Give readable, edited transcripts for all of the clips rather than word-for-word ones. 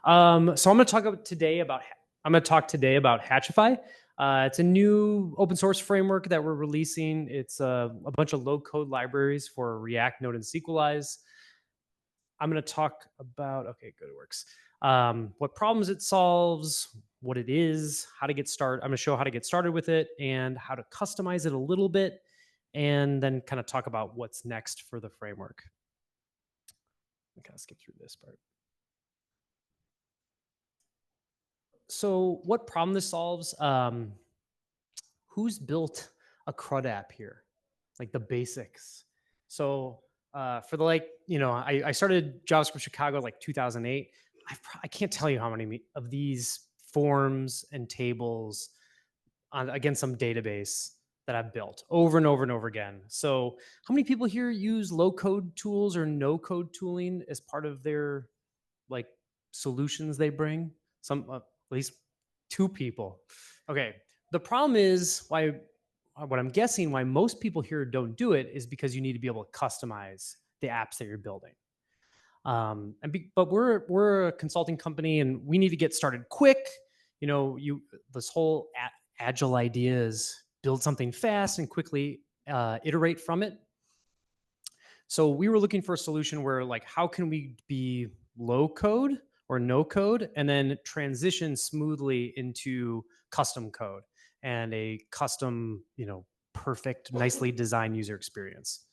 So I'm going to talk today about Hatchify. It's a new open source framework that we're releasing. It's a bunch of low code libraries for React, Node, and Sequelize. I'm going to talk about, okay, good, it works. What problems it solves, what it is, how to get started. I'm going to show how to get started with it and how to customize it a little bit, and then kind of talk about what's next for the framework. I'm kind of skip through this part. So what problem this solves? Who's built a CRUD app here? Like the basics. So for the I started JavaScript Chicago like 2008. I can't tell you how many of these forms and tables against some database that I've built over and over and over again. So how many people here use low code tools or no code tooling as part of their like solutions they bring? Some at least 2 people. Okay. The problem is what I'm guessing why most people here don't do it is because you need to be able to customize the apps that you're building. But we're a consulting company and we need to get started quick. You know, this whole agile idea is build something fast and quickly iterate from it. So we were looking for a solution where like, how can we be low code or no code and then transition smoothly into custom code and a custom, perfect, nicely designed user experience.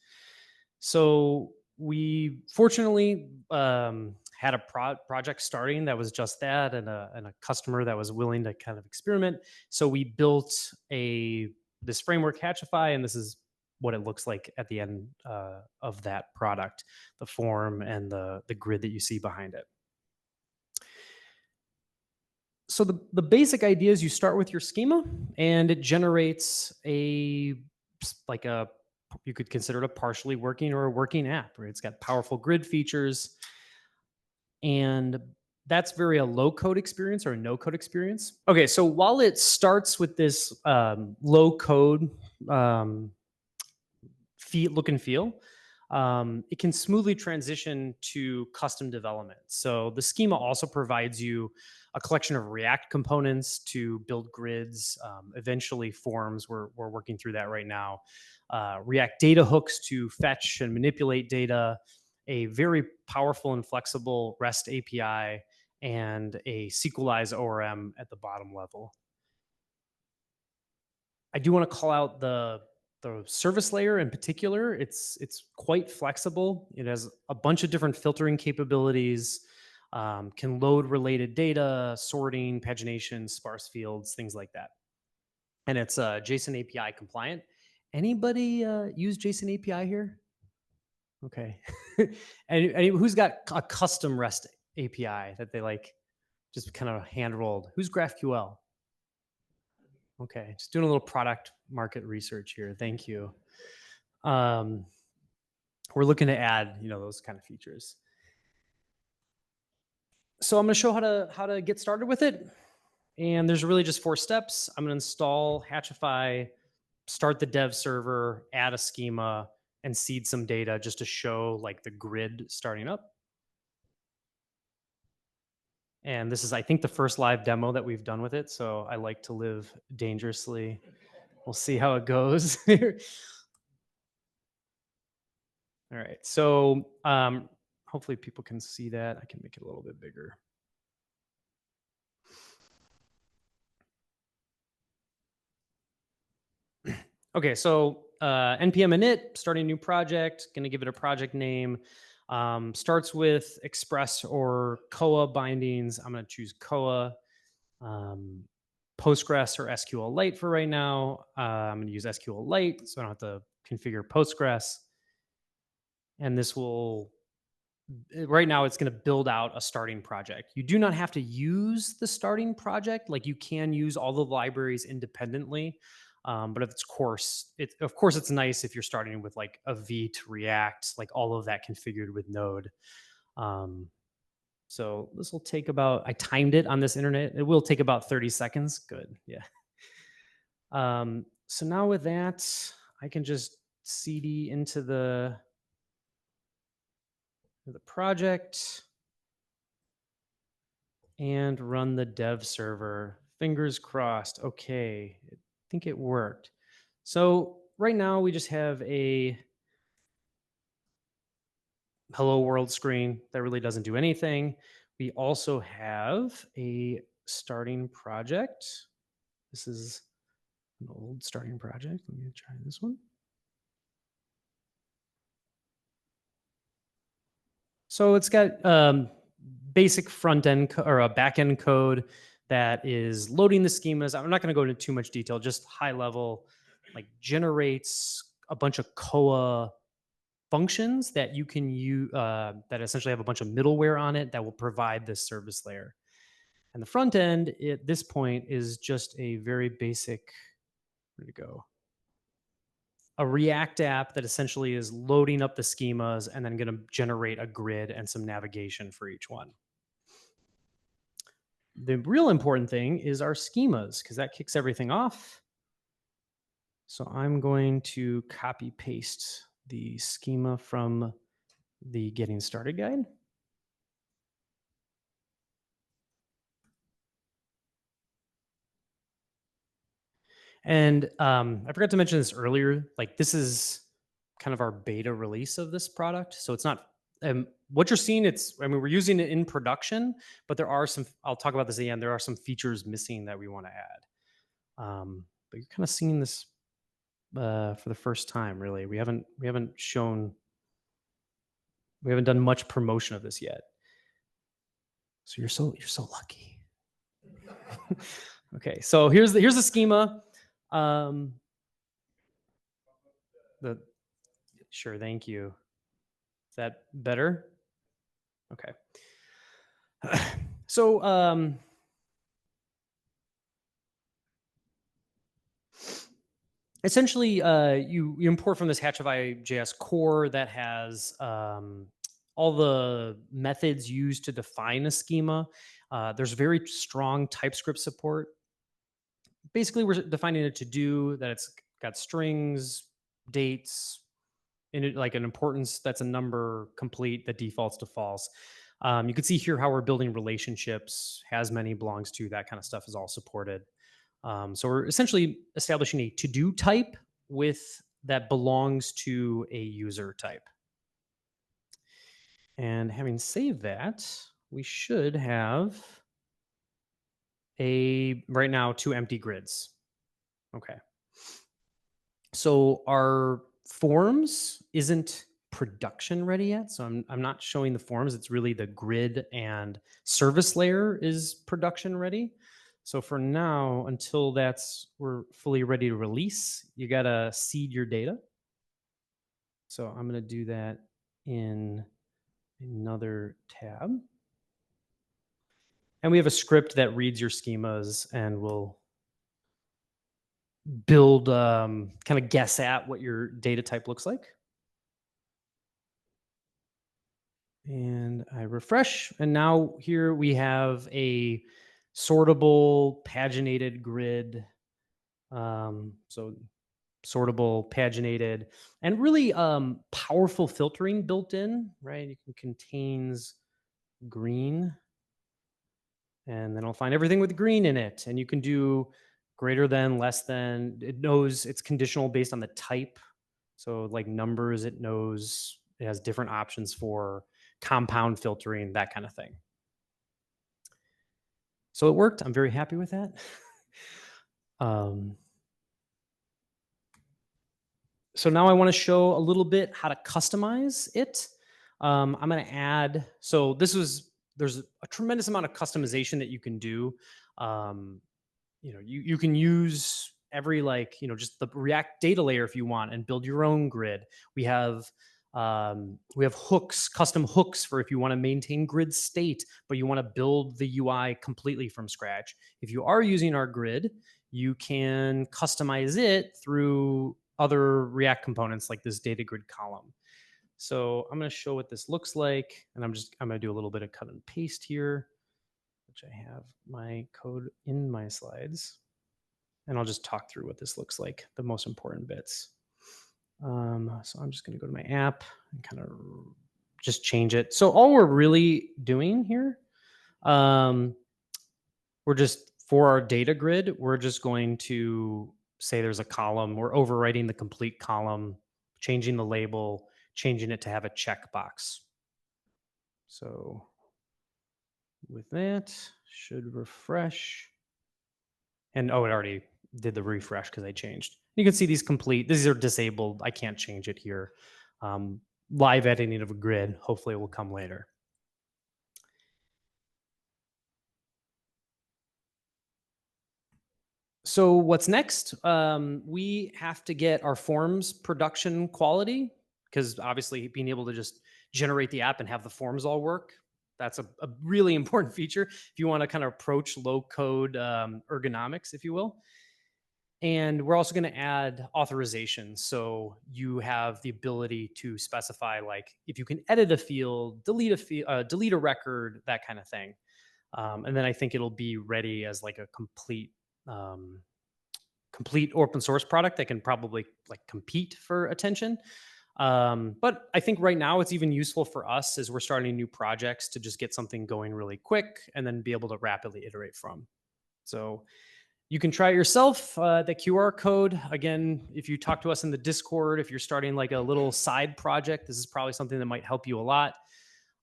So we fortunately had a project starting that was just that, and a customer that was willing to kind of experiment. So we built this framework Hatchify, and this is what it looks like at the end of that product, the form and the grid that you see behind it. So the basic idea is you start with your schema and it generates you could consider it a partially working or a working app, right? It's got powerful grid features, and that's very a low code experience or a no code experience. Okay, so while it starts with this low code look and feel, it can smoothly transition to custom development. So the schema also provides you a collection of React components to build grids, eventually forms. We're working through that right now. React data hooks to fetch and manipulate data, a very powerful and flexible REST API, and a Sequelize ORM at the bottom level. I do want to call out the service layer in particular. It's quite flexible. It has a bunch of different filtering capabilities, can load related data, sorting, pagination, sparse fields, things like that. And it's JSON API compliant. Anybody use JSON API here? Okay. and who's got a custom REST API that they like just kind of hand rolled? Who's GraphQL? Okay, just doing a little product market research here. Thank you. We're looking to add, those kind of features. So I'm going to show how to get started with it. And there's really just 4 steps. I'm going to install Hatchify, start the dev server, add a schema, and seed some data just to show like the grid starting up. And this is, I think, the first live demo that we've done with it. So I like to live dangerously. We'll see how it goes. All right. So hopefully people can see that. I can make it a little bit bigger. Okay. So npm init, starting a new project, going to give it a project name. Starts with Express or Koa bindings. I'm going to choose Koa. Postgres or SQLite for right now. I'm going to use SQLite, so I don't have to configure Postgres. And this will, right now it's going to build out a starting project. You do not have to use the starting project. Like you can use all the libraries independently. But of course, it's nice if you're starting with like a Vite, React, like all of that configured with Node. So this will take I timed it on this internet. It will take about 30 seconds. Good, yeah. So now with that, I can just cd into the project. and run the dev server. Fingers crossed. Okay, I think it worked. So right now we just have a hello world screen that really doesn't do anything. We also have a starting project. This is an old starting project. Let me try this one. So it's got basic front end or a back end code that is loading the schemas. I'm not going to go into too much detail, just high level, like generates a bunch of COA functions that you can use that essentially have a bunch of middleware on it that will provide this service layer. And the front end at this point is just a very basic, where'd it go? A React app that essentially is loading up the schemas and then going to generate a grid and some navigation for each one. The real important thing is our schemas because that kicks everything off. So I'm going to copy paste the schema from the getting started guide. And I forgot to mention this earlier. Like this is kind of our beta release of this product. So it's not what you're seeing. I mean, we're using it in production, but there are some. I'll talk about this at the end. There are some features missing that we want to add. But you're kind of seeing this for the first time. Really, we haven't done much promotion of this yet. So you're so lucky. Okay, so here's the schema. Sure, thank you. Is that better? Okay. So essentially, you import from this Hatchify JS core that has all the methods used to define a schema. There's very strong TypeScript support. Basically, we're defining a to-do that it's got strings, dates, like an importance that's a number complete that defaults to false. You can see here how we're building relationships, has many, belongs to, that kind of stuff is all supported. So we're essentially establishing a to-do type with that belongs to a user type. And having saved that, we should have right now 2 empty grids. Okay. So our forms isn't production ready yet. So I'm not showing the forms. It's really the grid and service layer is production ready. So for now, until we're fully ready to release, you got to seed your data. So I'm going to do that in another tab. And we have a script that reads your schemas and will build, kind of guess at what your data type looks like. And I refresh, and now here we have a sortable paginated grid. So sortable, paginated, and really powerful filtering built in, right? It contains green, and then I'll find everything with green in it. And you can do greater than, less than. It knows it's conditional based on the type. So like numbers, it knows it has different options for compound filtering, that kind of thing. So it worked. I'm very happy with that. So now I want to show a little bit how to customize it. I'm going to add, so there's a tremendous amount of customization that you can do. You can use every just the React data layer if you want and build your own grid. We have hooks, custom hooks for if you want to maintain grid state, but you want to build the UI completely from scratch. If you are using our grid, you can customize it through other React components like this data grid column. So I'm going to show what this looks like, and I'm going to do a little bit of cut and paste here, which I have my code in my slides, and I'll just talk through what this looks like, the most important bits. So I'm just going to go to my app and kind of just change it. So all we're really doing here we're just, for our data grid, we're just going to say there's a column. We're overwriting the complete column, changing the label, changing it to have a checkbox. So with that, should refresh. And oh, it already did the refresh because I changed. You can see these complete. These are disabled. I can't change it here. Live editing of a grid, hopefully it will come later. So what's next? We have to get our forms production quality, because obviously being able to just generate the app and have the forms all work, that's a really important feature if you want to kind of approach low code ergonomics, if you will. And we're also going to add authorization. So you have the ability to specify, like, if you can edit a field, delete a field, delete a record, that kind of thing. And then I think it'll be ready as like a complete open source product that can probably like compete for attention. But I think right now it's even useful for us as we're starting new projects to just get something going really quick and then be able to rapidly iterate from. So you can try it yourself. The QR code, again, if you talk to us in the Discord, if you're starting like a little side project, this is probably something that might help you a lot.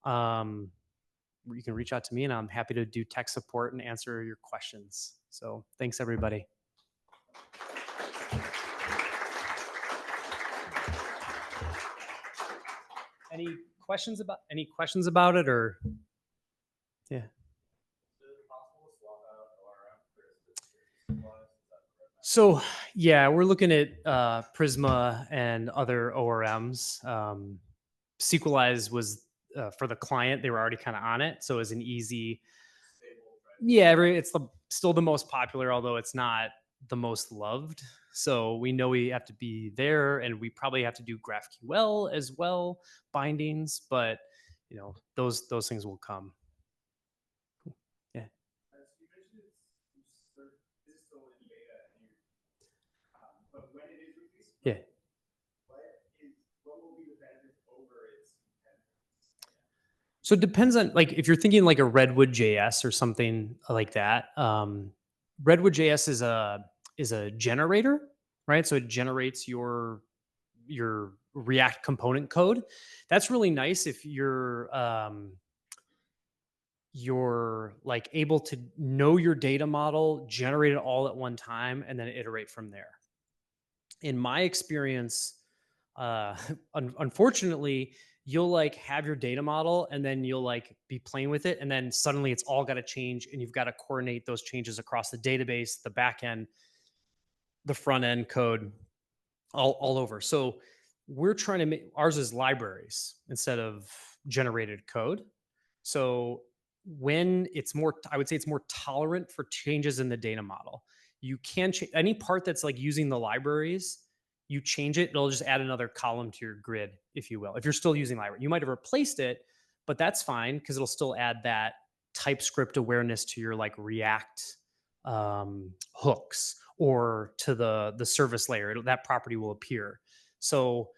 You can reach out to me and I'm happy to do tech support and answer your questions. So thanks, everybody. Any questions about it, or yeah? So yeah, we're looking at Prisma and other ORMs. Sequelize was for the client; they were already kind of on it, so it was an easy. Yeah, it's still the most popular, although it's not the most loved. So we know we have to be there, and we probably have to do GraphQL as well, bindings. But you know, those things will come. Cool. Yeah. Yeah. So it depends on, like, if you're thinking like a Redwood JS or something like that. Redwood JS is a generator, right? So it generates your React component code. That's really nice if you're like able to know your data model, generate it all at one time, and then iterate from there. In my experience, unfortunately, you'll like have your data model and then you'll like be playing with it, and then suddenly it's all got to change, and you've got to coordinate those changes across the database, the back end, the front end code, all over. So we're trying to make ours is libraries instead of generated code. So when it's more, I would say it's more tolerant for changes in the data model. You can change any part that's like using the libraries. You change it, it'll just add another column to your grid, if you will. If you're still using library, you might have replaced it, but that's fine because it'll still add that TypeScript awareness to your like React hooks, or to the service layer. That property will appear. So,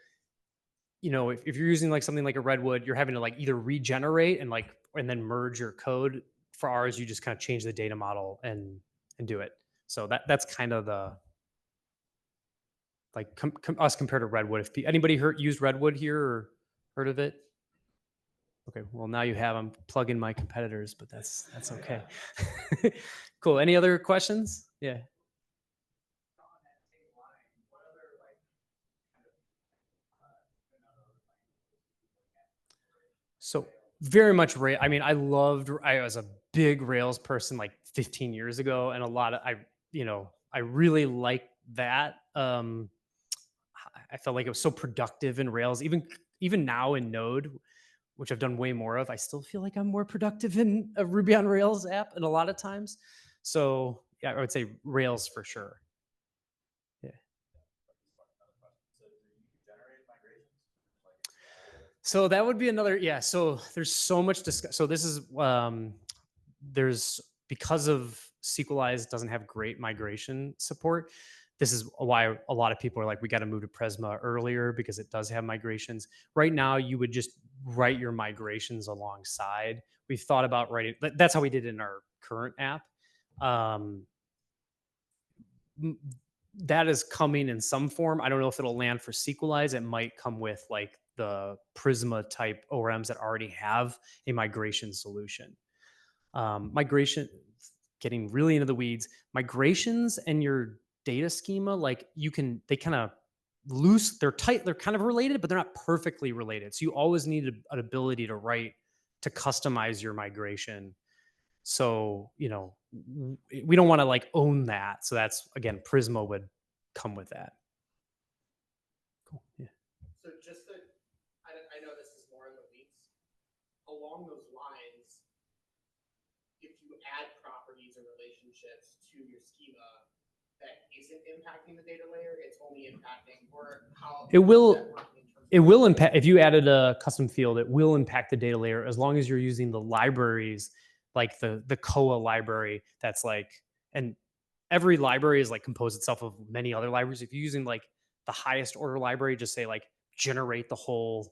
you know, if you're using like something like a Redwood, you're having to like either regenerate and then merge your code. For ours, you just kind of change the data model and do it. So that's kind of the like us compared to Redwood. If anybody used Redwood here or heard of it? Okay, well now you have. I'm plugging my competitors, but that's okay. Cool. Any other questions? Yeah. So very much I mean, I was a big Rails person like 15 years ago, and I really liked that. I felt like it was so productive in Rails. Even now in Node, which I've done way more of, I still feel like I'm more productive in a Ruby on Rails app, and a lot of times. So yeah, I would say Rails for sure. Yeah. So that would be another, yeah. So there's so much discuss. So this is there's, because of Sequelize doesn't have great migration support. This is why a lot of people are like, we got to move to Prisma earlier because it does have migrations. Right now, you would just write your migrations alongside. We've thought about writing. That's how we did it in our current app. Um, that is coming in some form. I don't know if it'll land for SQLize. It might come with like the Prisma type ORMs that already have a migration solution. Migration, getting really into the weeds, migrations and your data schema, like they kind of loose, they're tight, they're kind of related, but they're not perfectly related. So you always need an ability to write, to customize your migration. So, we don't want to like own that. So that's, again, Prisma would come with that. Cool. Yeah. So just that, I know this is more in the weeds. Along those lines, if you add properties or relationships to your schema that isn't impacting the data layer, it's only impacting, or how it will impact. If you added a custom field, it will impact the data layer as long as you're using the libraries, like the COA library. That's like, and every library is like composed itself of many other libraries. If you're using like the highest order library, just say like generate the whole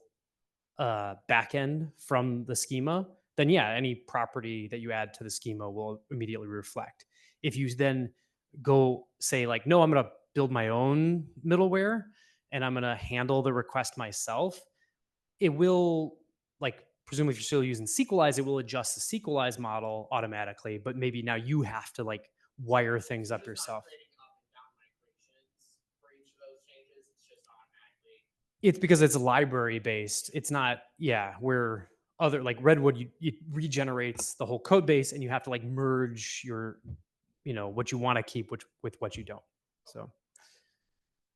backend from the schema, then yeah, any property that you add to the schema will immediately reflect. If you then go say like, no, I'm going to build my own middleware and I'm going to handle the request myself, it will, like, presume if you're still using SQLize, it will adjust the SQLize model automatically, but maybe now you have to like wire things up yourself. It's because it's library based. It's not, yeah, where other like Redwood, it regenerates the whole code base and you have to like merge your, what you want to keep with what you don't. So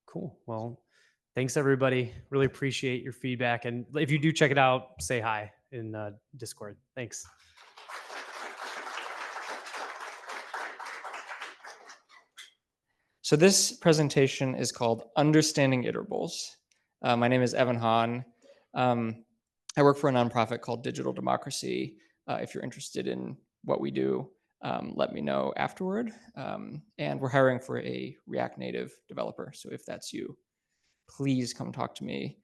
cool. Well, thanks everybody. Really appreciate your feedback. And if you do check it out, say hi in Discord. Thanks. So this presentation is called Understanding Iterables. My name is Evan Hahn. I work for a nonprofit called Digital Democracy. If you're interested in what we do, let me know afterward. And we're hiring for a React Native developer. So if that's you, please come talk to me.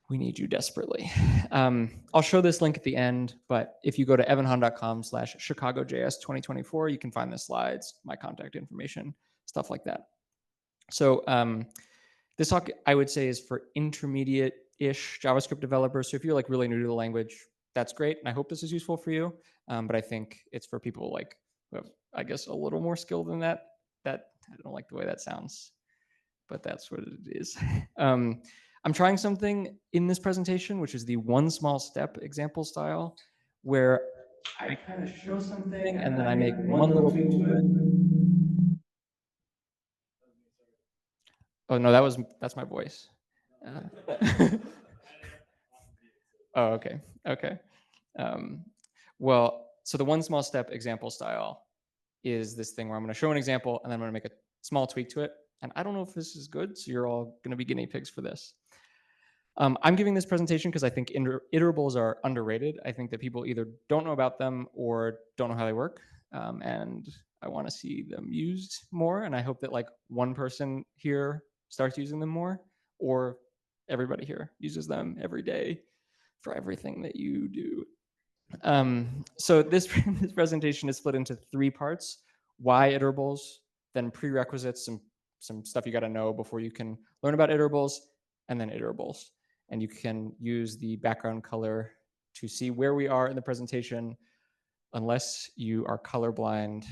We need you desperately. I'll show this link at the end, but if you go to evanhahn.com/ChicagoJS 2024, you can find the slides, my contact information, stuff like that. So this talk, I would say, is for intermediate-ish JavaScript developers. So if you're like really new to the language, that's great. And I hope this is useful for you. But I think it's for people like, who have, I guess, a little more skill than that. I don't like the way that sounds, but that's what it is. I'm trying something in this presentation, which is the one small step example style, where I kind of show something and then I make one little tweak to it. Oh no, that's my voice. Oh, okay. Well, so the one small step example style is this thing where I'm going to show an example and then I'm going to make a small tweak to it. And I don't know if this is good, so you're all going to be guinea pigs for this. I'm giving this presentation because I think iterables are underrated. I think that people either don't know about them or don't know how they work. And I want to see them used more. And I hope that like one person here starts using them more, or everybody here uses them every day for everything that you do. So this presentation is split into 3 parts: why iterables, then prerequisites, some stuff you got to know before you can learn about iterables, and then iterables. And you can use the background color to see where we are in the presentation, unless you are colorblind,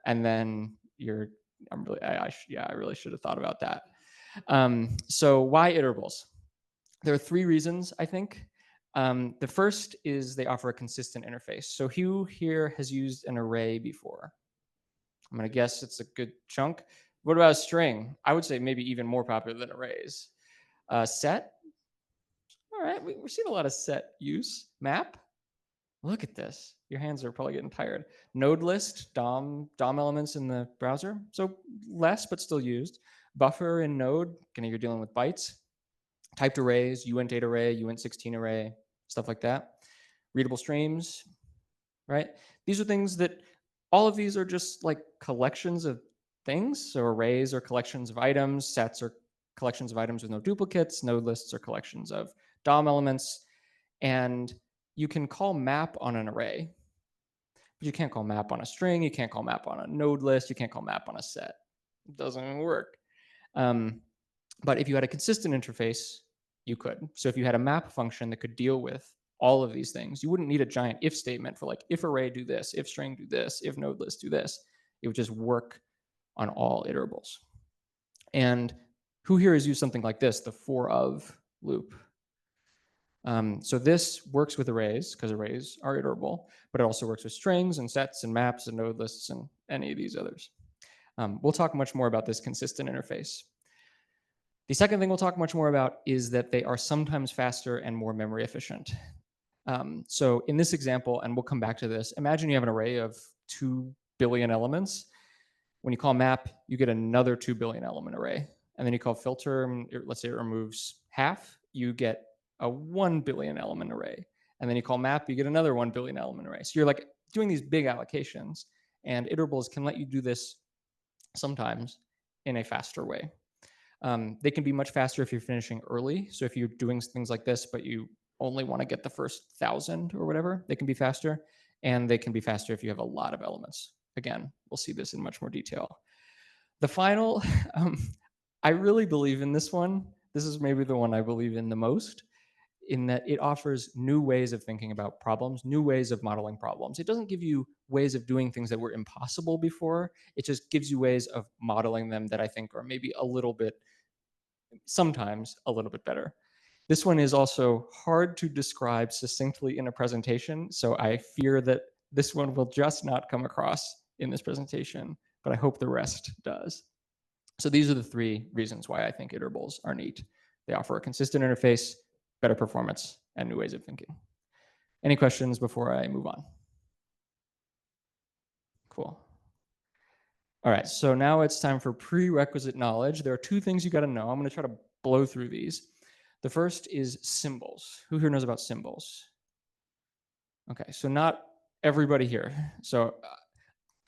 and then I really should have thought about that. So why iterables? There are 3 reasons, I think. The first is they offer a consistent interface. So who here has used an array before? I'm going to guess it's a good chunk. What about a string? I would say maybe even more popular than arrays. Set? All right, we're seeing a lot of set use. Map? Look at this. Your hands are probably getting tired. Node list, DOM elements in the browser. So less, but still used. Buffer in Node, you're dealing with bytes. Typed arrays, uint8 array, uint16 array, stuff like that. Readable streams, right? These are things that, all of these are just like collections of things. So arrays are collections of items, sets are collections of items with no duplicates, node lists are collections of DOM elements, and you can call map on an array, But you can't call map on a string. You can't call map on a node list. You can't call map on a set. It doesn't work. But if you had a consistent interface, you could. So if you had a map function that could deal with all of these things, you wouldn't need a giant if statement for like, if array do this, if string do this, if node list do this. It would just work on all iterables. And who here has used something like this, the for of loop? So this works with arrays because arrays are iterable, but it also works with strings and sets and maps and node lists and any of these others. We'll talk much more about this consistent interface. The second thing we'll talk much more about is that they are sometimes faster and more memory efficient. So in this example, and we'll come back to this, imagine you have an array of 2 billion elements. When you call map, you get another 2 billion element array. And then you call filter, let's say it removes half, you get a 1 billion element array. And then you call map, you get another 1 billion element array. So you're like doing these big allocations, and iterables can let you do this sometimes in a faster way. They can be much faster if you're finishing early. So if you're doing things like this, but you only want to get the first 1,000 or whatever, they can be faster. And they can be faster if you have a lot of elements. Again, we'll see this in much more detail. The final, I really believe in this one. This is maybe the one I believe in the most, in that it offers new ways of thinking about problems, new ways of modeling problems. It doesn't give you ways of doing things that were impossible before. It just gives you ways of modeling them that I think are maybe a little bit, sometimes a little bit better. This one is also hard to describe succinctly in a presentation, so I fear that this one will just not come across in this presentation, but I hope the rest does. So these are the 3 reasons why I think iterables are neat. They offer a consistent interface, better performance, and new ways of thinking. Any questions before I move on? Cool. All right, so now it's time for prerequisite knowledge. There are 2 things you got to know. I'm going to try to blow through these. The first is symbols. Who here knows about symbols? Okay, so not everybody here. So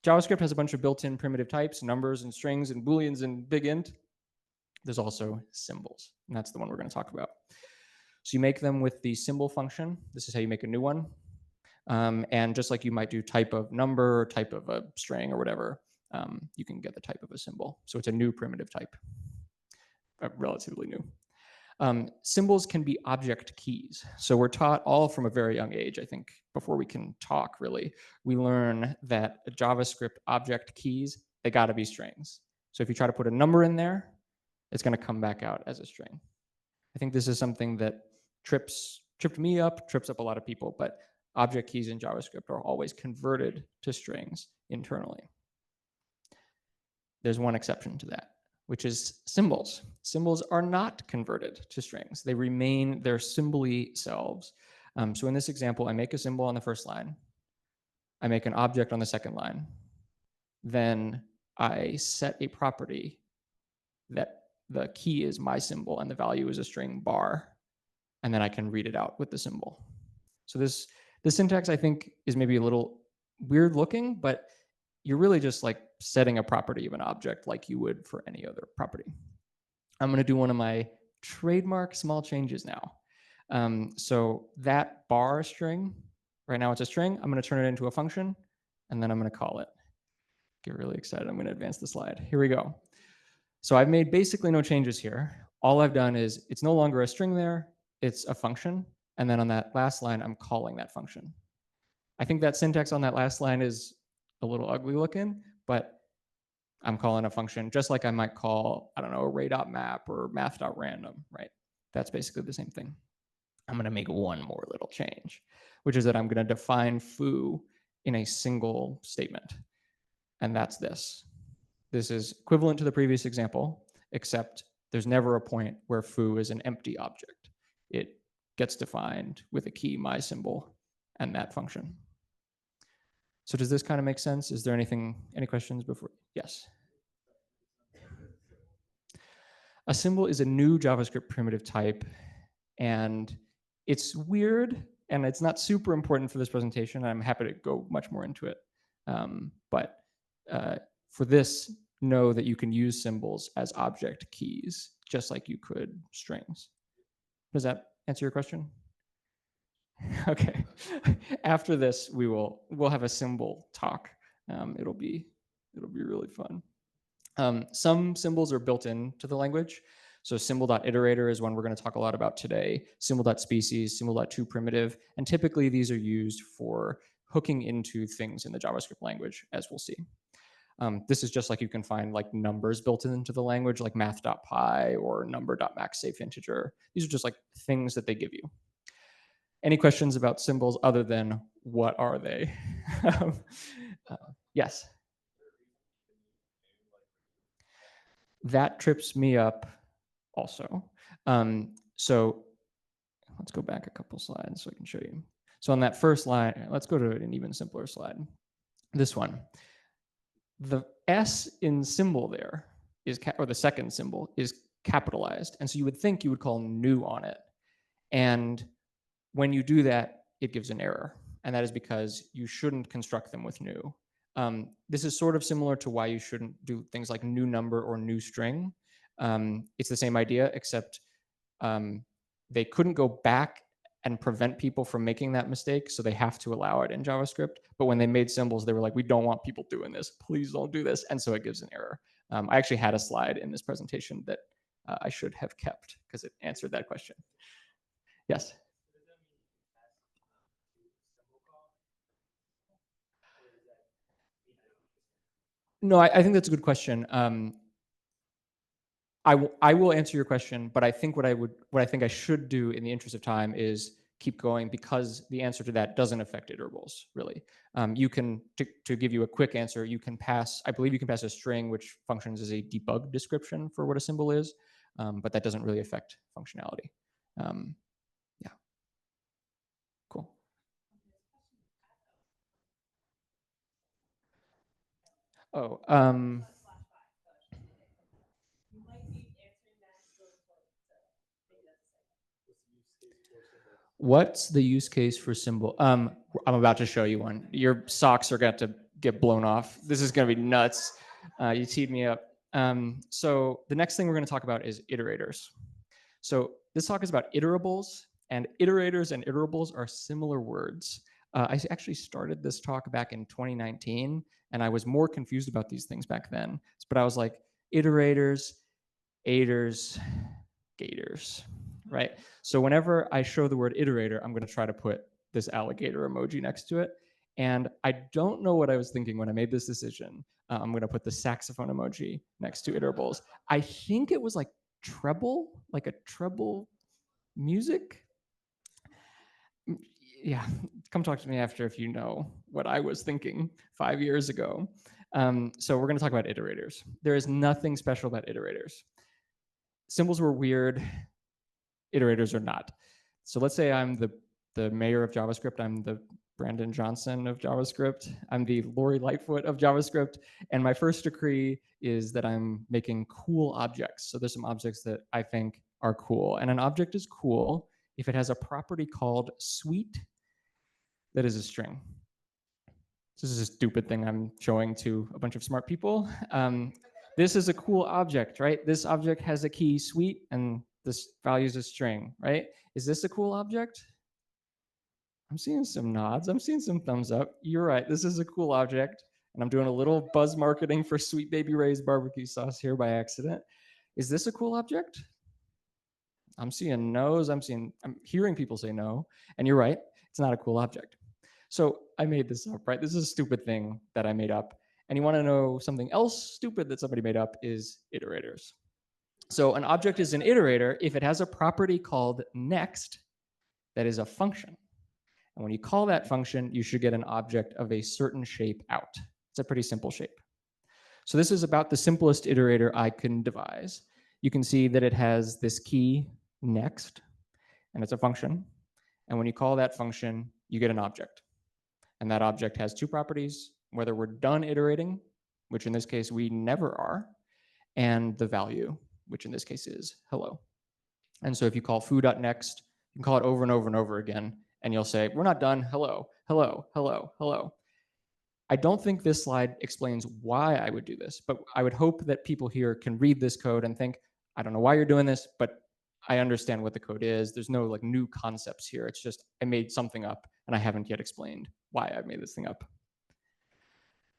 JavaScript has a bunch of built-in primitive types, numbers and strings and booleans and big int. There's also symbols, and that's the one we're going to talk about. So you make them with the symbol function. This is how you make a new one. And just like you might do type of number, or type of a string or whatever, you can get the type of a symbol. So it's a new primitive type, relatively new. Symbols can be object keys. So we're taught all from a very young age, I think, before we can talk really, we learn that JavaScript object keys, they gotta be strings. So if you try to put a number in there, it's gonna come back out as a string. I think this is something that tripped me up, trips up a lot of people, but object keys in JavaScript are always converted to strings internally. There's one exception to that, which is symbols. Symbols are not converted to strings. They remain their symbol-y selves. So in this example, I make a symbol on the first line. I make an object on the second line. Then I set a property that the key is my symbol and the value is a string bar. And then I can read it out with the symbol. So this syntax, I think, is maybe a little weird looking, but you're really just like setting a property of an object like you would for any other property. I'm going to do one of my trademark small changes now. So that bar string, right now it's a string. I'm going to turn it into a function, and then I'm going to call it. Get really excited. I'm going to advance the slide. Here we go. So I've made basically no changes here. All I've done is it's no longer a string there. It's a function. And then on that last line, I'm calling that function. I think that syntax on that last line is a little ugly looking, but I'm calling a function just like I might call, I don't know, array.map or math.random, right? That's basically the same thing. I'm going to make one more little change, which is that I'm going to define foo in a single statement. And that's this. This is equivalent to the previous example, except there's never a point where foo is an empty object. It gets defined with a key, my symbol, and that function. So does this kind of make sense? Is there any questions before? Yes. A symbol is a new JavaScript primitive type, and it's weird, and it's not super important for this presentation. I'm happy to go much more into it. But for this, know that you can use symbols as object keys, just like you could strings. Does that answer your question? Okay. After this, we'll have a symbol talk. It'll be really fun. Some symbols are built into the language. So symbol.iterator is one we're going to talk a lot about today. Symbol.species, symbol.toPrimitive, and typically these are used for hooking into things in the JavaScript language, as we'll see. This is just like you can find like numbers built into the language, like math.py or number.maxsafeinteger. These are just like things that they give you. Any questions about symbols other than what are they? Yes. That trips me up also. So let's go back a couple slides so I can show you. So on that first line, let's go to an even simpler slide. This one. The S in symbol there is, or the second symbol is capitalized. And so you would think you would call new on it. And when you do that, it gives an error. And that is because you shouldn't construct them with new. This is sort of similar to why you shouldn't do things like new number or new string. It's the same idea, except they couldn't go back and prevent people from making that mistake, so they have to allow it in JavaScript. But when they made symbols, they were like, we don't want people doing this. Please don't do this. And so it gives an error. I actually had a slide in this presentation that I should have kept because it answered that question. Yes? No, I think that's a good question. I will answer your question, but I think what I think I should do in the interest of time is keep going, because the answer to that doesn't affect iterables, really. You can, to give you a quick answer, you can pass, I believe you can pass a string which functions as a debug description for what a symbol is, but that doesn't really affect functionality. Yeah. Cool. Oh, what's the use case for symbol? I'm about to show you one. Your socks are going to get blown off. This is going to be nuts. You teed me up. So the next thing we're going to talk about is iterators. So this talk is about iterables, and iterators and iterables are similar words. I actually started this talk back in 2019, and I was more confused about these things back then. But I was like, iterators, aiders, gators, right? So whenever I show the word iterator, I'm going to try to put this alligator emoji next to it. And I don't know what I was thinking when I made this decision. I'm going to put the saxophone emoji next to iterables. I think it was like treble, like a treble music. Yeah, come talk to me after if you know what I was thinking 5 years ago. So we're going to talk about iterators. There is nothing special about iterators. Symbols were weird. Iterators are not. So let's say I'm the Meyer of JavaScript. I'm the Brandon Johnson of JavaScript. I'm the Lori Lightfoot of JavaScript. And my first decree is that I'm making cool objects. So there's some objects that I think are cool. And an object is cool if it has a property called sweet that is a string. This is a stupid thing I'm showing to a bunch of smart people. This is a cool object, right? This object has a key sweet, and this value is a string, right? Is this a cool object? I'm seeing some nods. I'm seeing some thumbs up. You're right. This is a cool object. And I'm doing a little buzz marketing for Sweet Baby Ray's barbecue sauce here by accident. Is this a cool object? I'm seeing no's. I'm hearing people say no. And you're right. It's not a cool object. So I made this up, right? This is a stupid thing that I made up. And you want to know something else stupid that somebody made up is iterators. So an object is an iterator if it has a property called next that is a function. And when you call that function, you should get an object of a certain shape out. It's a pretty simple shape. So this is about the simplest iterator I can devise. You can see that it has this key next, and it's a function. And when you call that function, you get an object. And that object has two properties, whether we're done iterating, which in this case we never are, and the value, which in this case is hello. And so if you call foo.next, you can call it over and over and over again, and you'll say, we're not done, hello, hello, hello, hello. I don't think this slide explains why I would do this, but I would hope that people here can read this code and think, I don't know why you're doing this, but I understand what the code is. There's no like new concepts here. It's just I made something up and I haven't yet explained why I made this thing up.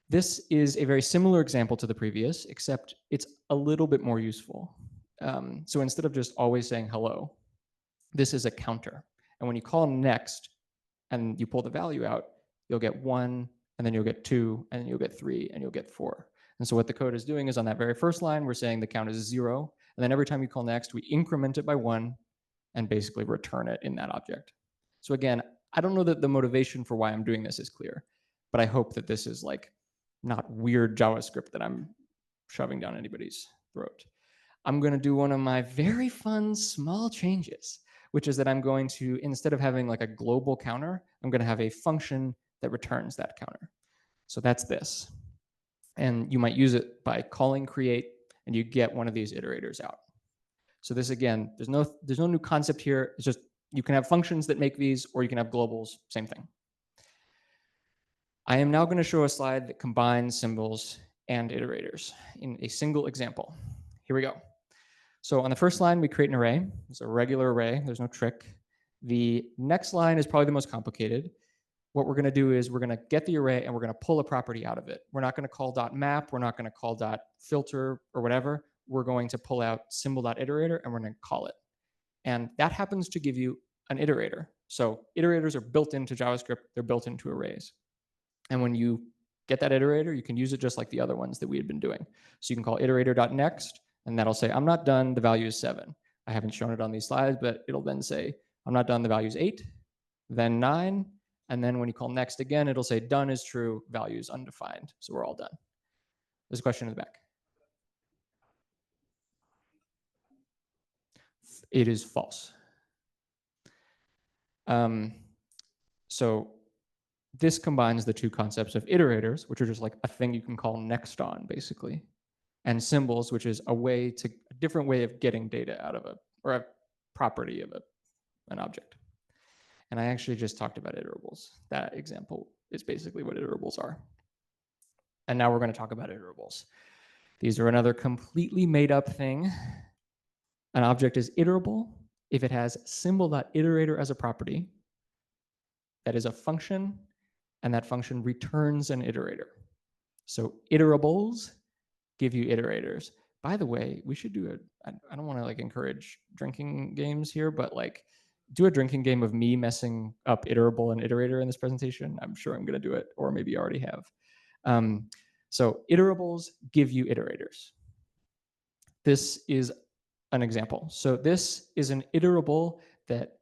This is a very similar example to the previous, except it's a little bit more useful. So instead of just always saying hello, this is a counter. And when you call next and you pull the value out, you'll get 1, and then you'll get 2, and then you'll get 3, and you'll get 4. And so what the code is doing is on that very first line, we're saying the count is 0. And then every time you call next, we increment it by 1 and basically return it in that object. So again, I don't know that the motivation for why I'm doing this is clear, but I hope that this is like not weird JavaScript that I'm shoving down anybody's throat. I'm going to do one of my very fun small changes, which is that I'm going to, instead of having like a global counter, I'm going to have a function that returns that counter. So that's this. And you might use it by calling create, and you get one of these iterators out. So this, again, there's no new concept here. It's just you can have functions that make these, or you can have globals, same thing. I am now going to show a slide that combines symbols and iterators in a single example. Here we go. So on the first line, we create an array. It's a regular array. There's no trick. The next line is probably the most complicated. What we're going to do is we're going to get the array and we're going to pull a property out of it. We're not going to call .map. We're not going to call .filter or whatever. We're going to pull out symbol.iterator and we're going to call it. And that happens to give you an iterator. So iterators are built into JavaScript. They're built into arrays. And when you get that iterator, you can use it just like the other ones that we had been doing. So you can call iterator.next, and that'll say, I'm not done, the value is 7. I haven't shown it on these slides, but it'll then say, I'm not done, the value is 8, then 9, and then when you call next again, it'll say done is true, value is undefined. So we're all done. There's a question in the back. It is false. So this combines the two concepts of iterators, which are just like a thing you can call next on, basically, and symbols, which is a different way of getting data out of a property of an object. And I actually just talked about iterables. That example is basically what iterables are. And now we're going to talk about iterables. These are another completely made up thing. An object is iterable if it has symbol.iterator as a property. That is a function, and that function returns an iterator. So iterables give you iterators. By the way, we should do I don't want to like encourage drinking games here, but like do a drinking game of me messing up iterable and iterator in this presentation. I'm sure I'm going to do it, or maybe you already have. So iterables give you iterators. This is an example. So this is an iterable that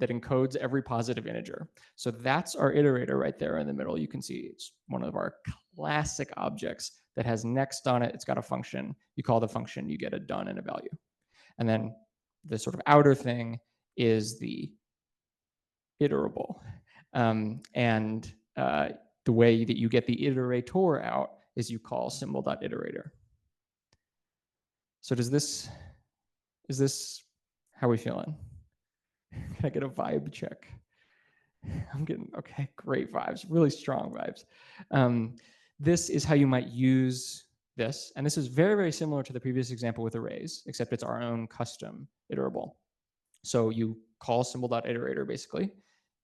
encodes every positive integer. So that's our iterator right there in the middle. You can see it's one of our classic objects that has next on it. It's got a function. You call the function, you get a done and a value. And then the sort of outer thing is the iterable. The way that you get the iterator out is you call symbol.iterator. So is this how are we feeling? Can I get a vibe check? I'm getting, okay, great vibes, really strong vibes. This is how you might use this. And this is very, very similar to the previous example with arrays, except it's our own custom iterable. So you call symbol.iterator basically.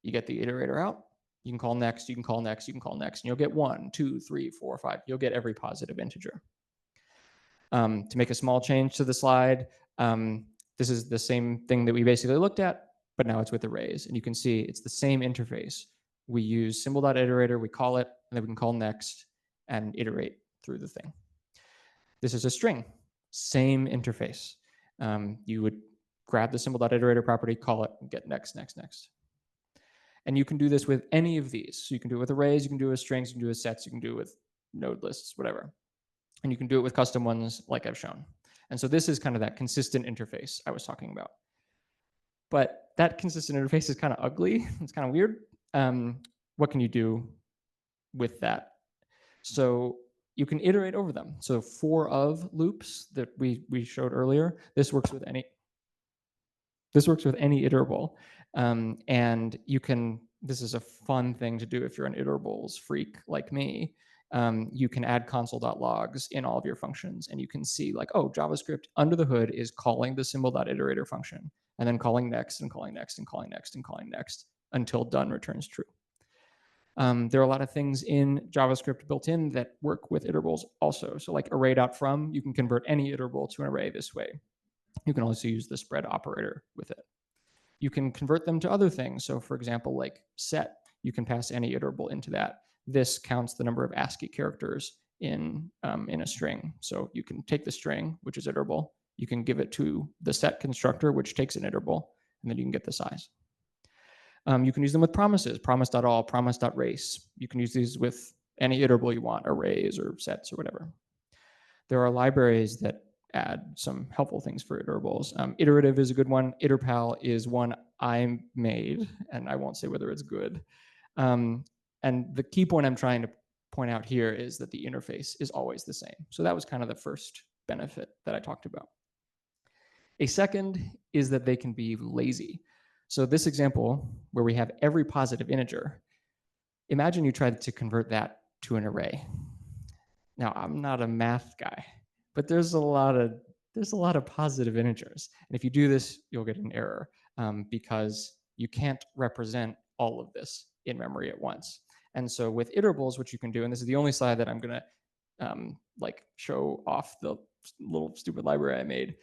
You get the iterator out. You can call next, you can call next, you can call next, and you'll get 1, 2, 3, 4, 5. You'll get every positive integer. To make a small change to the slide, this is the same thing that we basically looked at, but now it's with arrays. And you can see it's the same interface. We use symbol.iterator, we call it, and then we can call next and iterate through the thing. This is a string, same interface. You would grab the symbol.iterator property, call it, and get next, next, next. And you can do this with any of these. So you can do it with arrays, you can do it with strings, you can do it with sets, you can do it with node lists, whatever. And you can do it with custom ones like I've shown. And so this is kind of that consistent interface I was talking about. But that consistent interface is kind of ugly. It's kind of weird. What can you do with that? So you can iterate over them. So for of loops that we showed earlier, this works with any iterable. And you can, this is a fun thing to do if you're an iterables freak like me, you can add console.logs in all of your functions, and you can see like, oh, JavaScript under the hood is calling the symbol.iterator function, and then calling next and calling next and calling next and calling next until done returns true. There are a lot of things in JavaScript built in that work with iterables also. So like array.from, you can convert any iterable to an array this way. You can also use the spread operator with it. You can convert them to other things. So for example, like set, you can pass any iterable into that. This counts the number of ASCII characters in a string. So you can take the string, which is iterable, you can give it to the set constructor, which takes an iterable, and then you can get the size. You can use them with promises, promise.all, promise.race. You can use these with any iterable you want, arrays or sets or whatever. There are libraries that add some helpful things for iterables. Iterative is a good one. Iterpal is one I made, and I won't say whether it's good. And the key point I'm trying to point out here is that the interface is always the same. So that was kind of the first benefit that I talked about. A second is that they can be lazy. So this example where we have every positive integer, imagine you tried to convert that to an array. Now, I'm not a math guy, but there's a lot of positive integers. And if you do this, you'll get an error because you can't represent all of this in memory at once. And so with iterables, what you can do, and this is the only slide that I'm going to like show off the little stupid library I made,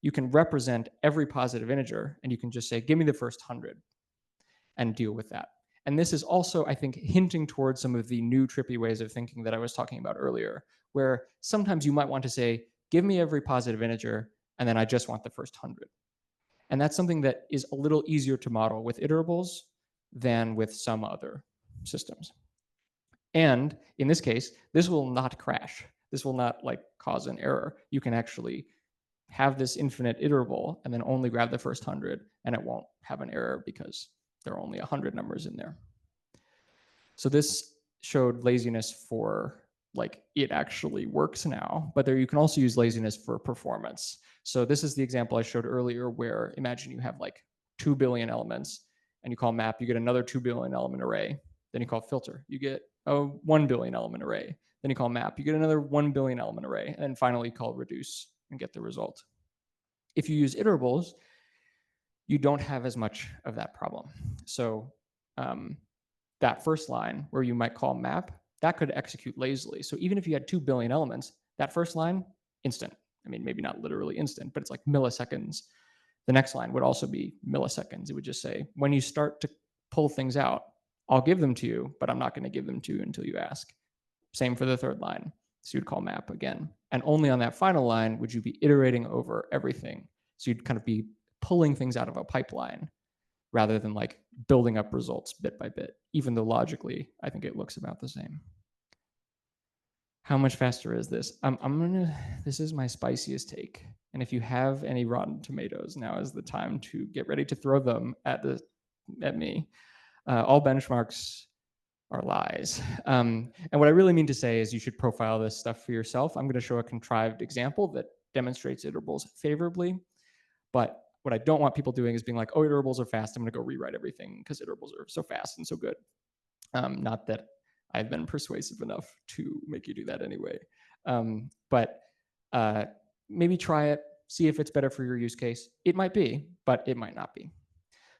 you can represent every positive integer, and you can just say, give me the first 100 and deal with that. And this is also, I think, hinting towards some of the new trippy ways of thinking that I was talking about earlier, where sometimes you might want to say, give me every positive integer, and then I just want the first 100. And that's something that is a little easier to model with iterables than with some other systems. And in this case, this will not crash. This will not like cause an error. You can actually have this infinite iterable and then only grab the first 100, and it won't have an error because there are only 100 numbers in there. So this showed laziness for like it actually works now, but there you can also use laziness for performance. So this is the example I showed earlier where imagine you have like 2 billion elements and you call map, you get another 2 billion element array. Then you call filter, you get a 1 billion element array. Then you call map, you get another 1 billion element array. And then finally you call reduce and get the result. If you use iterables, you don't have as much of that problem. So that first line where you might call map, that could execute lazily. So even if you had 2 billion elements, that first line, instant. I mean, maybe not literally instant, but it's like milliseconds. The next line would also be milliseconds. It would just say, when you start to pull things out, I'll give them to you, but I'm not going to give them to you until you ask. Same for the third line. So you'd call map again. And only on that final line would you be iterating over everything. So you'd kind of be pulling things out of a pipeline rather than like building up results bit by bit, even though logically, I think it looks about the same. How much faster is this? This is my spiciest take. And if you have any rotten tomatoes, now is the time to get ready to throw them at me. All benchmarks are lies. And what I really mean to say is you should profile this stuff for yourself. I'm going to show a contrived example that demonstrates iterables favorably. But what I don't want people doing is being like, oh, iterables are fast. I'm going to go rewrite everything because iterables are so fast and so good. Not that I've been persuasive enough to make you do that anyway. But maybe try it, see if it's better for your use case. It might be, but it might not be.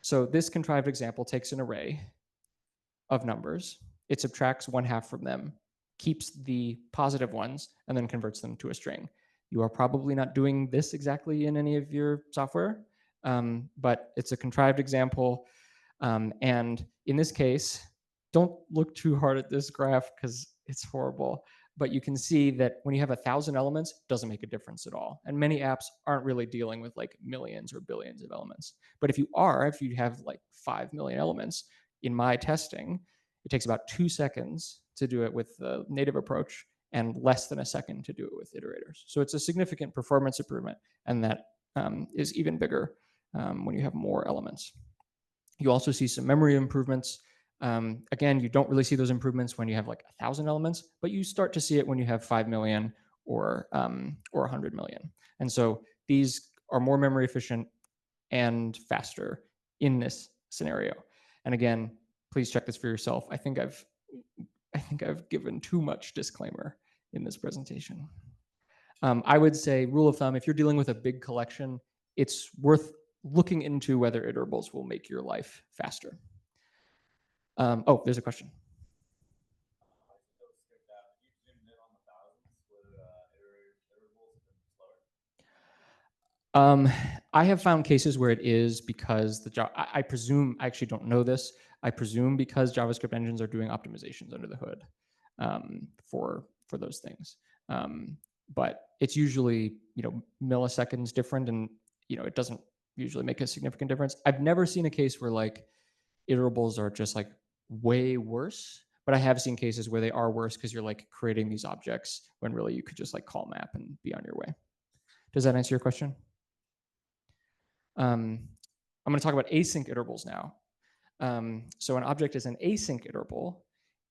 So this contrived example takes an array of numbers. It subtracts 1/2 from them, keeps the positive ones, and then converts them to a string. You are probably not doing this exactly in any of your software, but it's a contrived example. And in this case, don't look too hard at this graph because it's horrible. But you can see that when you have 1,000 elements, it doesn't make a difference at all. And many apps aren't really dealing with like millions or billions of elements. But if you have like 5 million elements, in my testing, it takes about 2 seconds to do it with the native approach and less than a second to do it with iterators. So it's a significant performance improvement, and that is even bigger when you have more elements. You also see some memory improvements. Again, you don't really see those improvements when you have like 1,000 elements, but you start to see it when you have 5 million or 100 million. And so these are more memory efficient and faster in this scenario. And again, please check this for yourself. I think I've I think I've given too much disclaimer in this presentation. I would say, rule of thumb, if you're dealing with a big collection, it's worth looking into whether iterables will make your life faster. Oh, there's a question. I have found cases where it is because I presume, I actually don't know this, I presume because JavaScript engines are doing optimizations under the hood for those things. But it's usually, milliseconds different, and it doesn't usually make a significant difference. I've never seen a case where like iterables are just like way worse, but I have seen cases where they are worse because you're like creating these objects when really you could just like call map and be on your way. Does that answer your question? I'm going to talk about async iterables now. So an object is an async iterable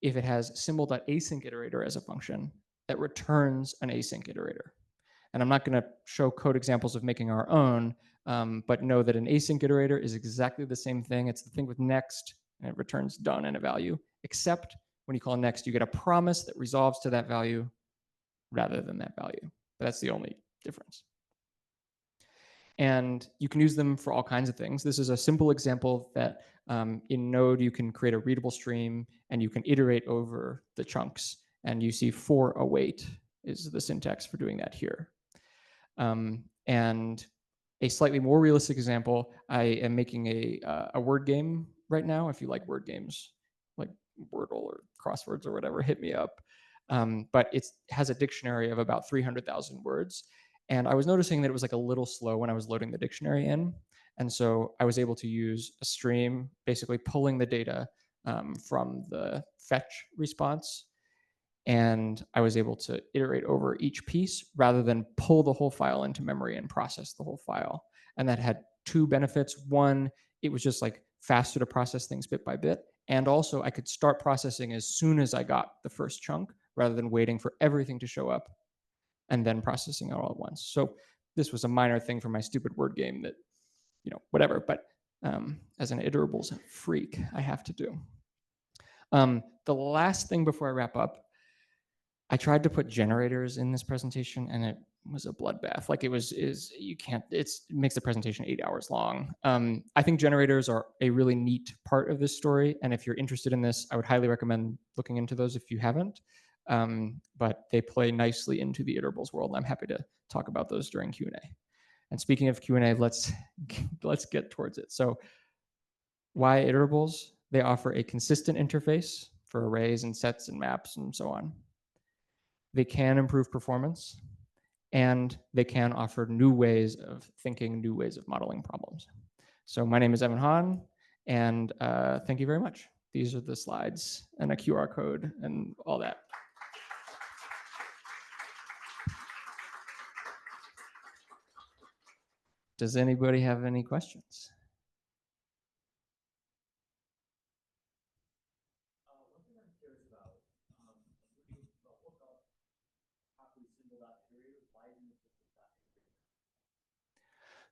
if it has symbol.async iterator as a function that returns an async iterator. And I'm not going to show code examples of making our own, but know that an async iterator is exactly the same thing. It's the thing with next, and it returns done and a value, except when you call next, you get a promise that resolves to that value rather than that value. But that's the only difference. And you can use them for all kinds of things. This is a simple example that in Node, you can create a readable stream and you can iterate over the chunks. And you see for await is the syntax for doing that here. And a slightly more realistic example, I am making a word game right now. If you like word games, like Wordle or crosswords or whatever, hit me up. But it has a dictionary of about 300,000 words. And I was noticing that it was like a little slow when I was loading the dictionary in. And so I was able to use a stream, basically pulling the data from the fetch response. And I was able to iterate over each piece rather than pull the whole file into memory and process the whole file. And that had two benefits. One, it was just like faster to process things bit by bit. And also I could start processing as soon as I got the first chunk rather than waiting for everything to show up and then processing it all at once. So this was a minor thing for my stupid word game that, whatever. But as an iterables freak, I have to do. The last thing before I wrap up, I tried to put generators in this presentation and it was a bloodbath. Like it makes the presentation 8 hours long. I think generators are a really neat part of this story. And if you're interested in this, I would highly recommend looking into those if you haven't. But they play nicely into the iterables world. And I'm happy to talk about those during Q&A. And speaking of Q&A, let's get towards it. So why iterables? They offer a consistent interface for arrays and sets and maps and so on. They can improve performance, and they can offer new ways of thinking, new ways of modeling problems. So my name is Evan Hahn, and thank you very much. These are the slides and a QR code and all that. Does anybody have any questions? One thing I'm curious about, looking at the hookup, properly symbol.iterator, why isn't it just a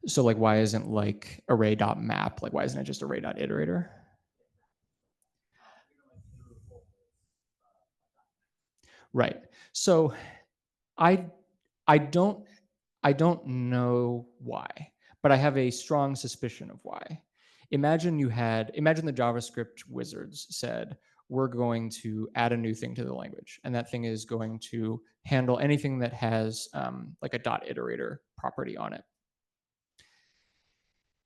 So like, why isn't like array.map? Like, why isn't it just array.iterator? Right. So I don't know why, but I have a strong suspicion of why. Imagine the JavaScript wizards said, we're going to add a new thing to the language, and that thing is going to handle anything that has like a .iterator property on it.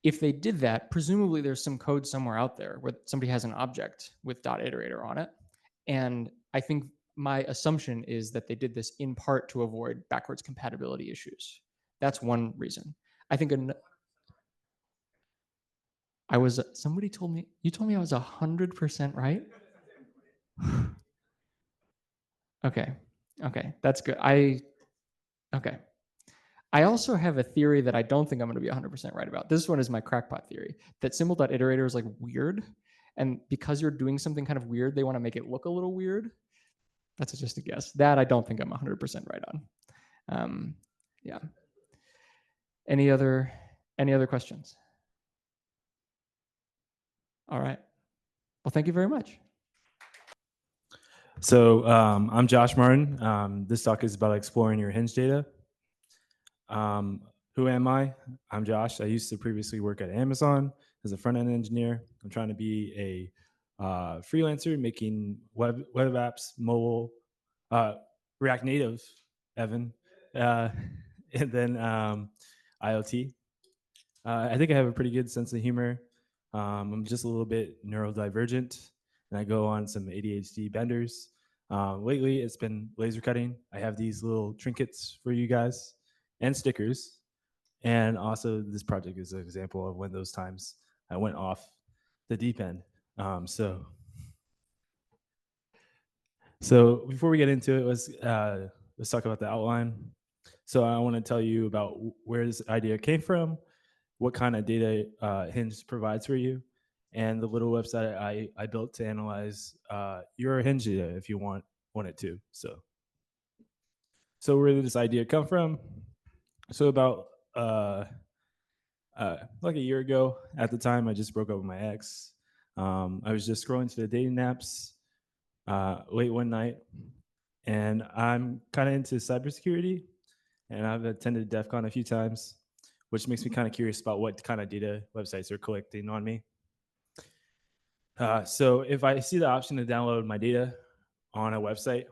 If they did that, presumably there's some code somewhere out there where somebody has an object with .iterator on it. And I think my assumption is that they did this in part to avoid backwards compatibility issues. That's one reason. I think somebody told me, you told me I was 100% right? Okay, that's good. Okay. I also have a theory that I don't think I'm going to be 100% right about. This one is my crackpot theory, that symbol.iterator is like weird. And because you're doing something kind of weird, they want to make it look a little weird. That's just a guess. That I don't think I'm 100% right on. Yeah. Any other questions? All right. Well, thank you very much. So I'm Josh Martin. This talk is about exploring your Hinge data. Who am I? I'm Josh. I used to previously work at Amazon as a front-end engineer. I'm trying to be a freelancer making web apps, mobile, React Native, Evan, and then IoT. I think I have a pretty good sense of humor. I'm just a little bit neurodivergent, and I go on some ADHD benders. Lately, it's been laser cutting. I have these little trinkets for you guys and stickers. And also, this project is an example of when those times I went off the deep end. So before we get into it, let's talk about the outline. So I want to tell you about where this idea came from, what kind of data Hinge provides for you, and the little website I built to analyze your Hinge data if you want it to. So where did this idea come from? So about like a year ago, at the time, I just broke up with my ex. I was just scrolling through the dating apps late one night, and I'm kind of into cybersecurity, and I've attended DEF CON a few times, which makes me kind of curious about what kind of data websites are collecting on me. So if I see the option to download my data on a website,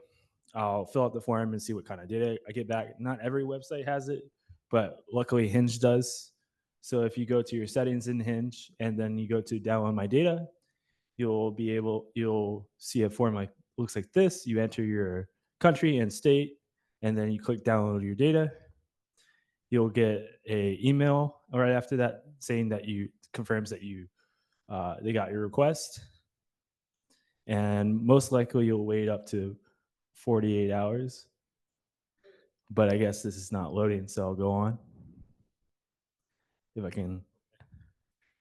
I'll fill out the form and see what kind of data I get back. Not every website has it, but luckily Hinge does. So if you go to your settings in Hinge and then you go to download my data, you'll see a form like looks like this. You enter your country and state, and then you click download your data. You'll get a email right after that saying that confirms that they got your request, and most likely you'll wait up to 48 hours. But I guess this is not loading, so I'll go on. If I can.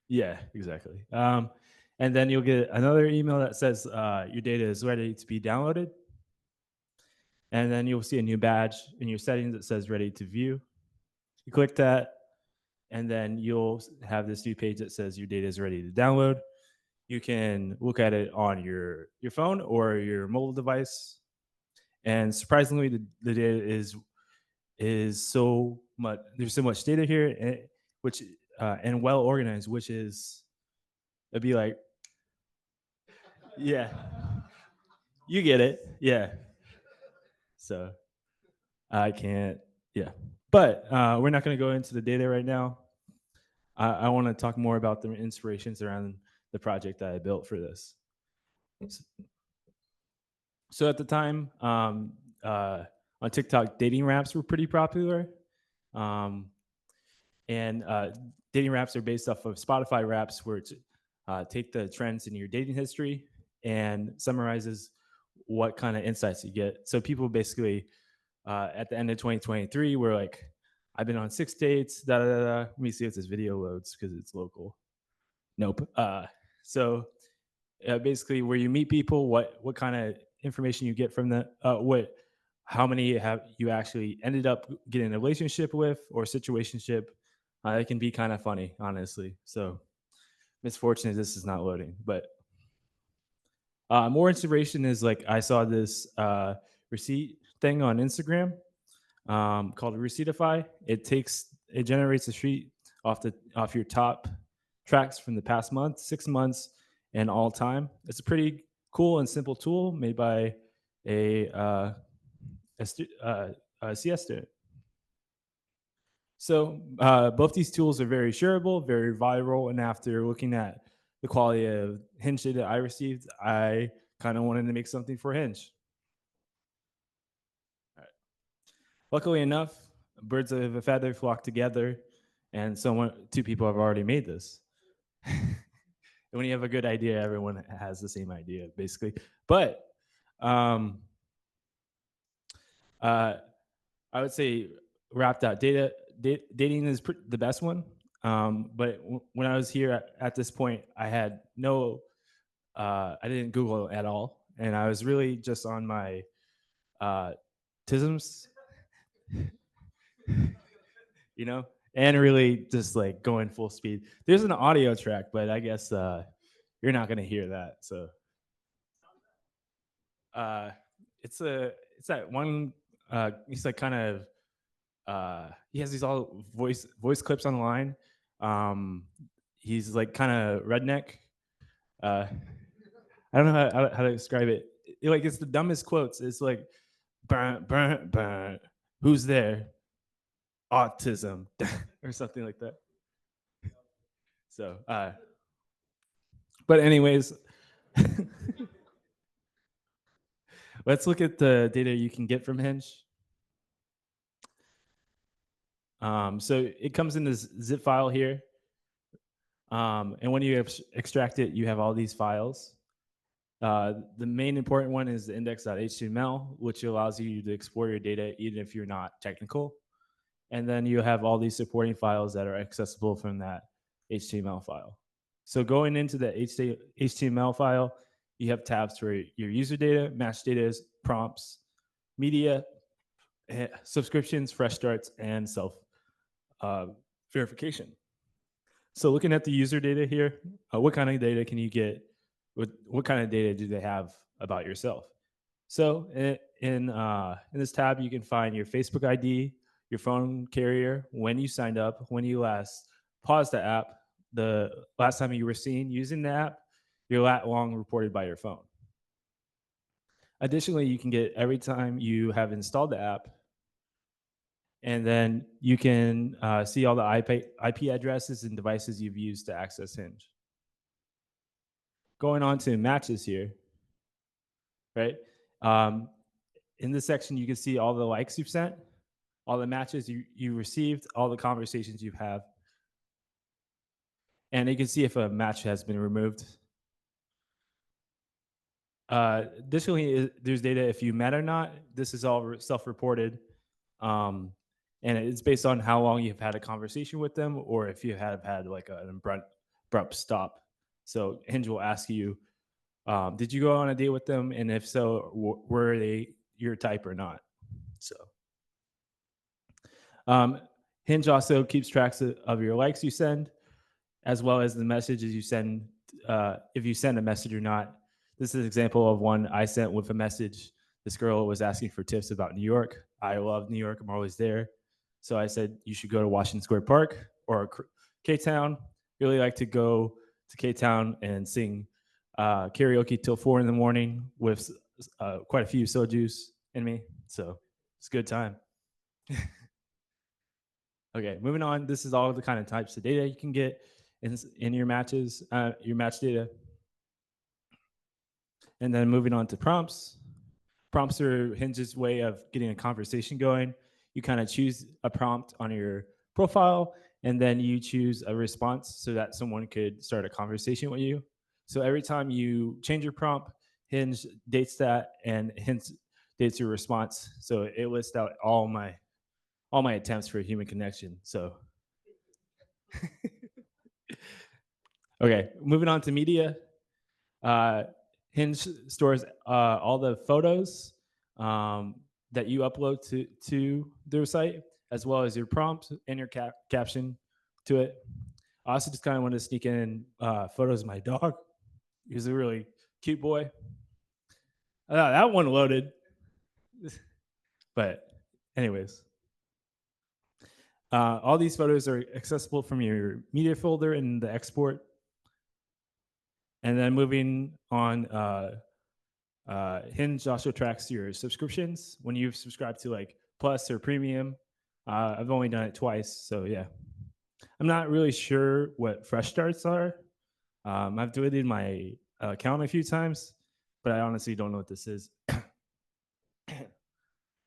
Yeah, exactly. And then you'll get another email that says your data is ready to be downloaded. And then you'll see a new badge in your settings that says ready to view. You click that, and then you'll have this new page that says your data is ready to download. You can look at it on your phone or your mobile device. And surprisingly, the data is so much. There's so much data here, and well organized, which is it'd be like, yeah, you get it, yeah. So I can't, yeah. But we're not going to go into the data right now. I want to talk more about the inspirations around the project that I built for this. So at the time, on TikTok, dating raps were pretty popular. And dating raps are based off of Spotify raps, where it's take the trends in your dating history and summarizes what kind of insights you get. So people basically, at the end of 2023, were like, I've been on 6 dates, da da da. Let me see if this video loads because it's local. Nope. So basically, where you meet people, what kind of information you get from that, how many have you actually ended up getting a relationship with or situationship. It can be kind of funny, honestly. So misfortunate this is not loading, but more inspiration is like I saw this receipt thing on Instagram called Receiptify. It generates a sheet off your top tracks from the past month, 6 months, and all time. It's a pretty cool and simple tool made by a CS student. So both these tools are very shareable, very viral, and after looking at the quality of Hinge data I received, I kind of wanted to make something for Hinge. All right. Luckily enough, birds of a feather flock together, and two people have already made this. When you have a good idea, everyone has the same idea, basically. But I would say wrapped out dating is the best one. But when I was here at this point, I had I didn't Google at all. And I was really just on my tisms, you know, and really just like going full speed. There's an audio track, but I guess you're not going to hear that. So It's that one. He's like kind of. He has these all voice clips online. He's like kind of redneck. I don't know how to describe it. Like it's the dumbest quotes. It's like, burn, burn, burn. Who's there? Autism, or something like that. So, but anyways, let's look at the data you can get from Hinge. So it comes in this zip file here. And when you extract it, you have all these files. The main important one is the index.html, which allows you to explore your data even if you're not technical. And then you have all these supporting files that are accessible from that HTML file. So going into the HTML file, you have tabs for your user data, match data, prompts, media, subscriptions, fresh starts, and self verification. So looking at the user data here, what kind of data can you get? What kind of data do they have about yourself? So in this tab, you can find your Facebook ID, your phone carrier, when you signed up, when you last paused the app, the last time you were seen using the app, your lat long reported by your phone. Additionally, you can get every time you have installed the app, and then you can see all the IP addresses and devices you've used to access Hinge. Going on to matches here, right? In this section, you can see all the likes you've sent, all the matches you received, all the conversations you have. And you can see if a match has been removed. Additionally, there's data if you met or not. This is all self-reported. And it's based on how long you've had a conversation with them or if you have had like an abrupt stop. So Hinge will ask you, did you go on a date with them? And if so, were they your type or not? So Hinge also keeps tracks of your likes you send, as well as the messages you send, if you send a message or not. This is an example of one I sent with a message. This girl was asking for tips about New York. I love New York. I'm always there. So I said, you should go to Washington Square Park or K-Town. Really like to go to K-Town and sing karaoke till 4 a.m. with quite a few sojus in me. So it's a good time. Okay, moving on. This is all the kind of types of data you can get in your matches, your match data. And then moving on to prompts. Prompts are Hinge's way of getting a conversation going. You kind of choose a prompt on your profile, and then you choose a response so that someone could start a conversation with you. So every time you change your prompt, Hinge dates that, and Hinge dates your response. So it lists out all my attempts for a human connection. So okay, moving on to media. Hinge stores all the photos that you upload to their site, as well as your prompt and your caption to it. I also just kind of wanted to sneak in photos of my dog. He's a really cute boy. That one loaded. But anyways, all these photos are accessible from your media folder in the export. And then moving on, Hinge also tracks your subscriptions when you've subscribed to like Plus or Premium. I've only done it twice, so yeah. I'm not really sure what fresh starts are. I've deleted my account a few times, but I honestly don't know what this is.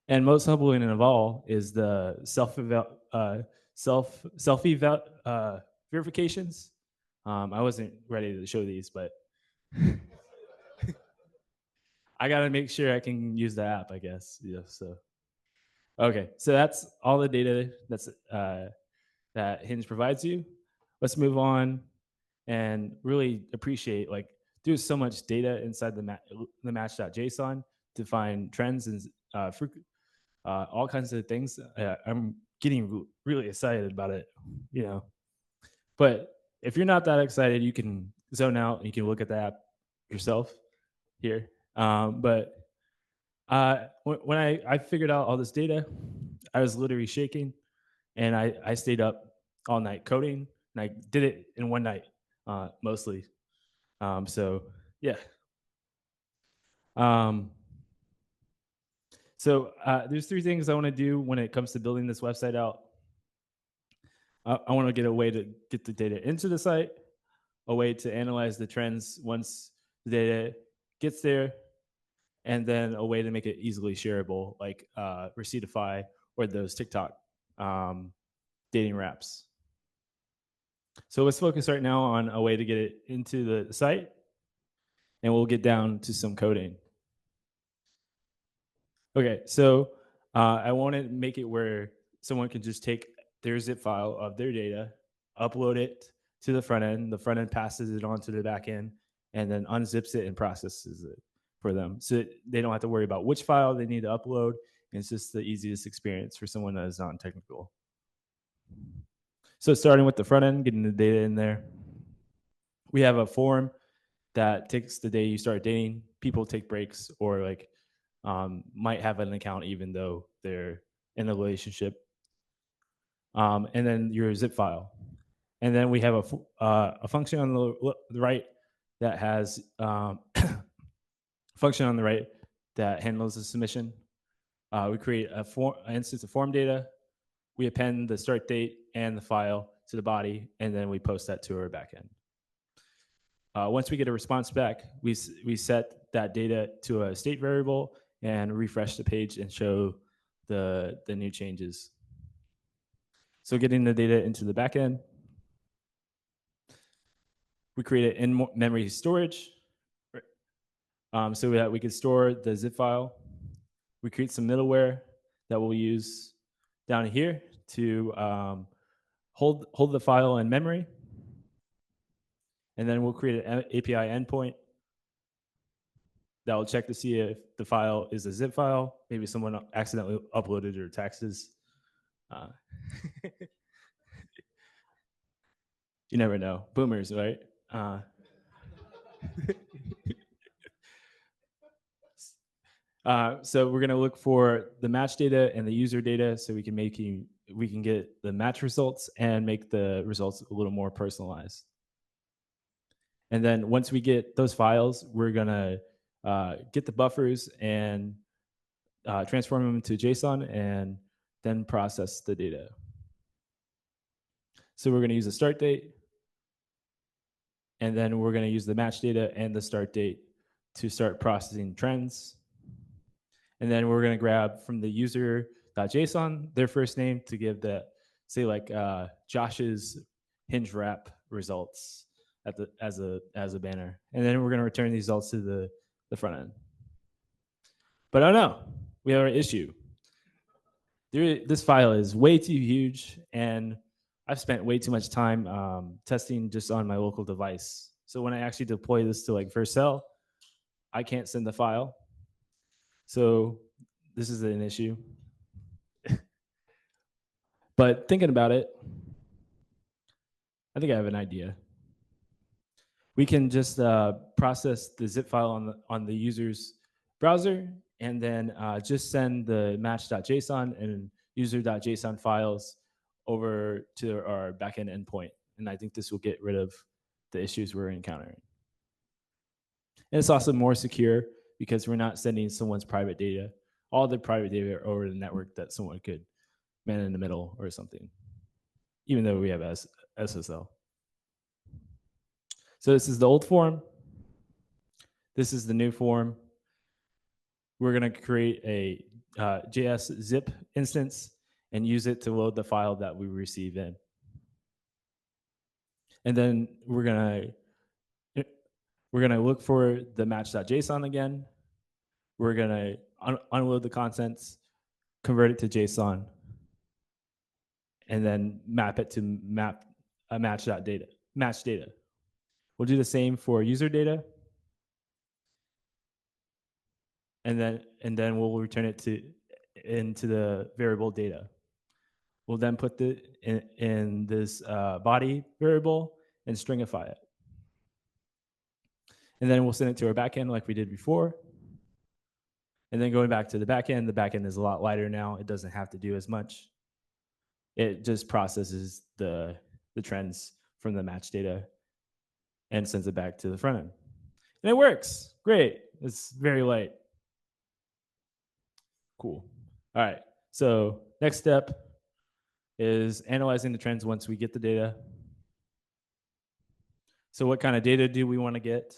And most humbling of all is the selfie verifications. I wasn't ready to show these, but I got to make sure I can use the app, I guess. Yeah. So, okay. So that's all the data that Hinge provides you. Let's move on and really appreciate, like, there's so much data inside the match.json to find trends and all kinds of things. I'm getting really excited about it, you know. But if you're not that excited, you can zone out and you can look at the app yourself here. But When I figured out all this data, I was literally shaking, and I stayed up all night coding, and I did it in one night, mostly. So yeah. So there's three things I want to do when it comes to building this website out. I want to get a way to get the data into the site, a way to analyze the trends once the data gets there, and then a way to make it easily shareable, like Receiptify or those TikTok dating wraps. So let's focus right now on a way to get it into the site, and we'll get down to some coding. Okay, so I want to make it where someone can just take their zip file of their data, upload it to the front end. The front end passes it on to the back end, and then unzips it and processes it for them. So they don't have to worry about which file they need to upload. It's just the easiest experience for someone that is non-technical. So starting with the front end, getting the data in there. We have a form that takes the day you start dating. People take breaks or like might have an account even though they're in a relationship. And then your zip file. And then we have a function on the right that has function on the right that handles the submission. We create an instance of form data. We append the start date and the file to the body, and then we post that to our backend. Once we get a response back, we set that data to a state variable and refresh the page and show the new changes. So getting the data into the backend, we create an in-memory storage so that we can store the zip file. We create some middleware that we'll use down here to hold the file in memory. And then we'll create an API endpoint that will check to see if the file is a zip file. Maybe someone accidentally uploaded their taxes. You never know. Boomers, right? So we're going to look for the match data and the user data so we can get the match results and make the results a little more personalized. And then once we get those files, we're going to get the buffers and transform them to JSON and then process the data. So we're going to use the start date, and then we're going to use the match data and the start date to start processing trends. And then we're going to grab from the user.json their first name to give the, say like Josh's hinge wrap results as a banner. And then we're going to return these results to the front end. But oh no, we have an issue. This file is way too huge, and I've spent way too much time testing just on my local device. So when I actually deploy this to like Vercel, I can't send the file. So this is an issue. But thinking about it, I think I have an idea. We can just process the zip file on the user's browser, and then just send the match.json and user.json files over to our backend endpoint. And I think this will get rid of the issues we're encountering. And it's also more secure because we're not sending someone's private data. All the private data are over the network that someone could man in the middle or something, even though we have SSL. So this is the old form. This is the new form. We're going to create a JS zip instance and use it to load the file that we receive in. And then we're going to look for the match.json again. We're going to unload the contents, convert it to JSON, and then map it to match data. We'll do the same for user data. And then we'll return it into the variable data. We'll then put in this body variable and stringify it. And then we'll send it to our backend like we did before. And then going back to the backend is a lot lighter now. It doesn't have to do as much. It just processes the trends from the match data and sends it back to the front end. And it works. Great. It's very light. Cool. All right. So next step is analyzing the trends once we get the data. So what kind of data do we want to get,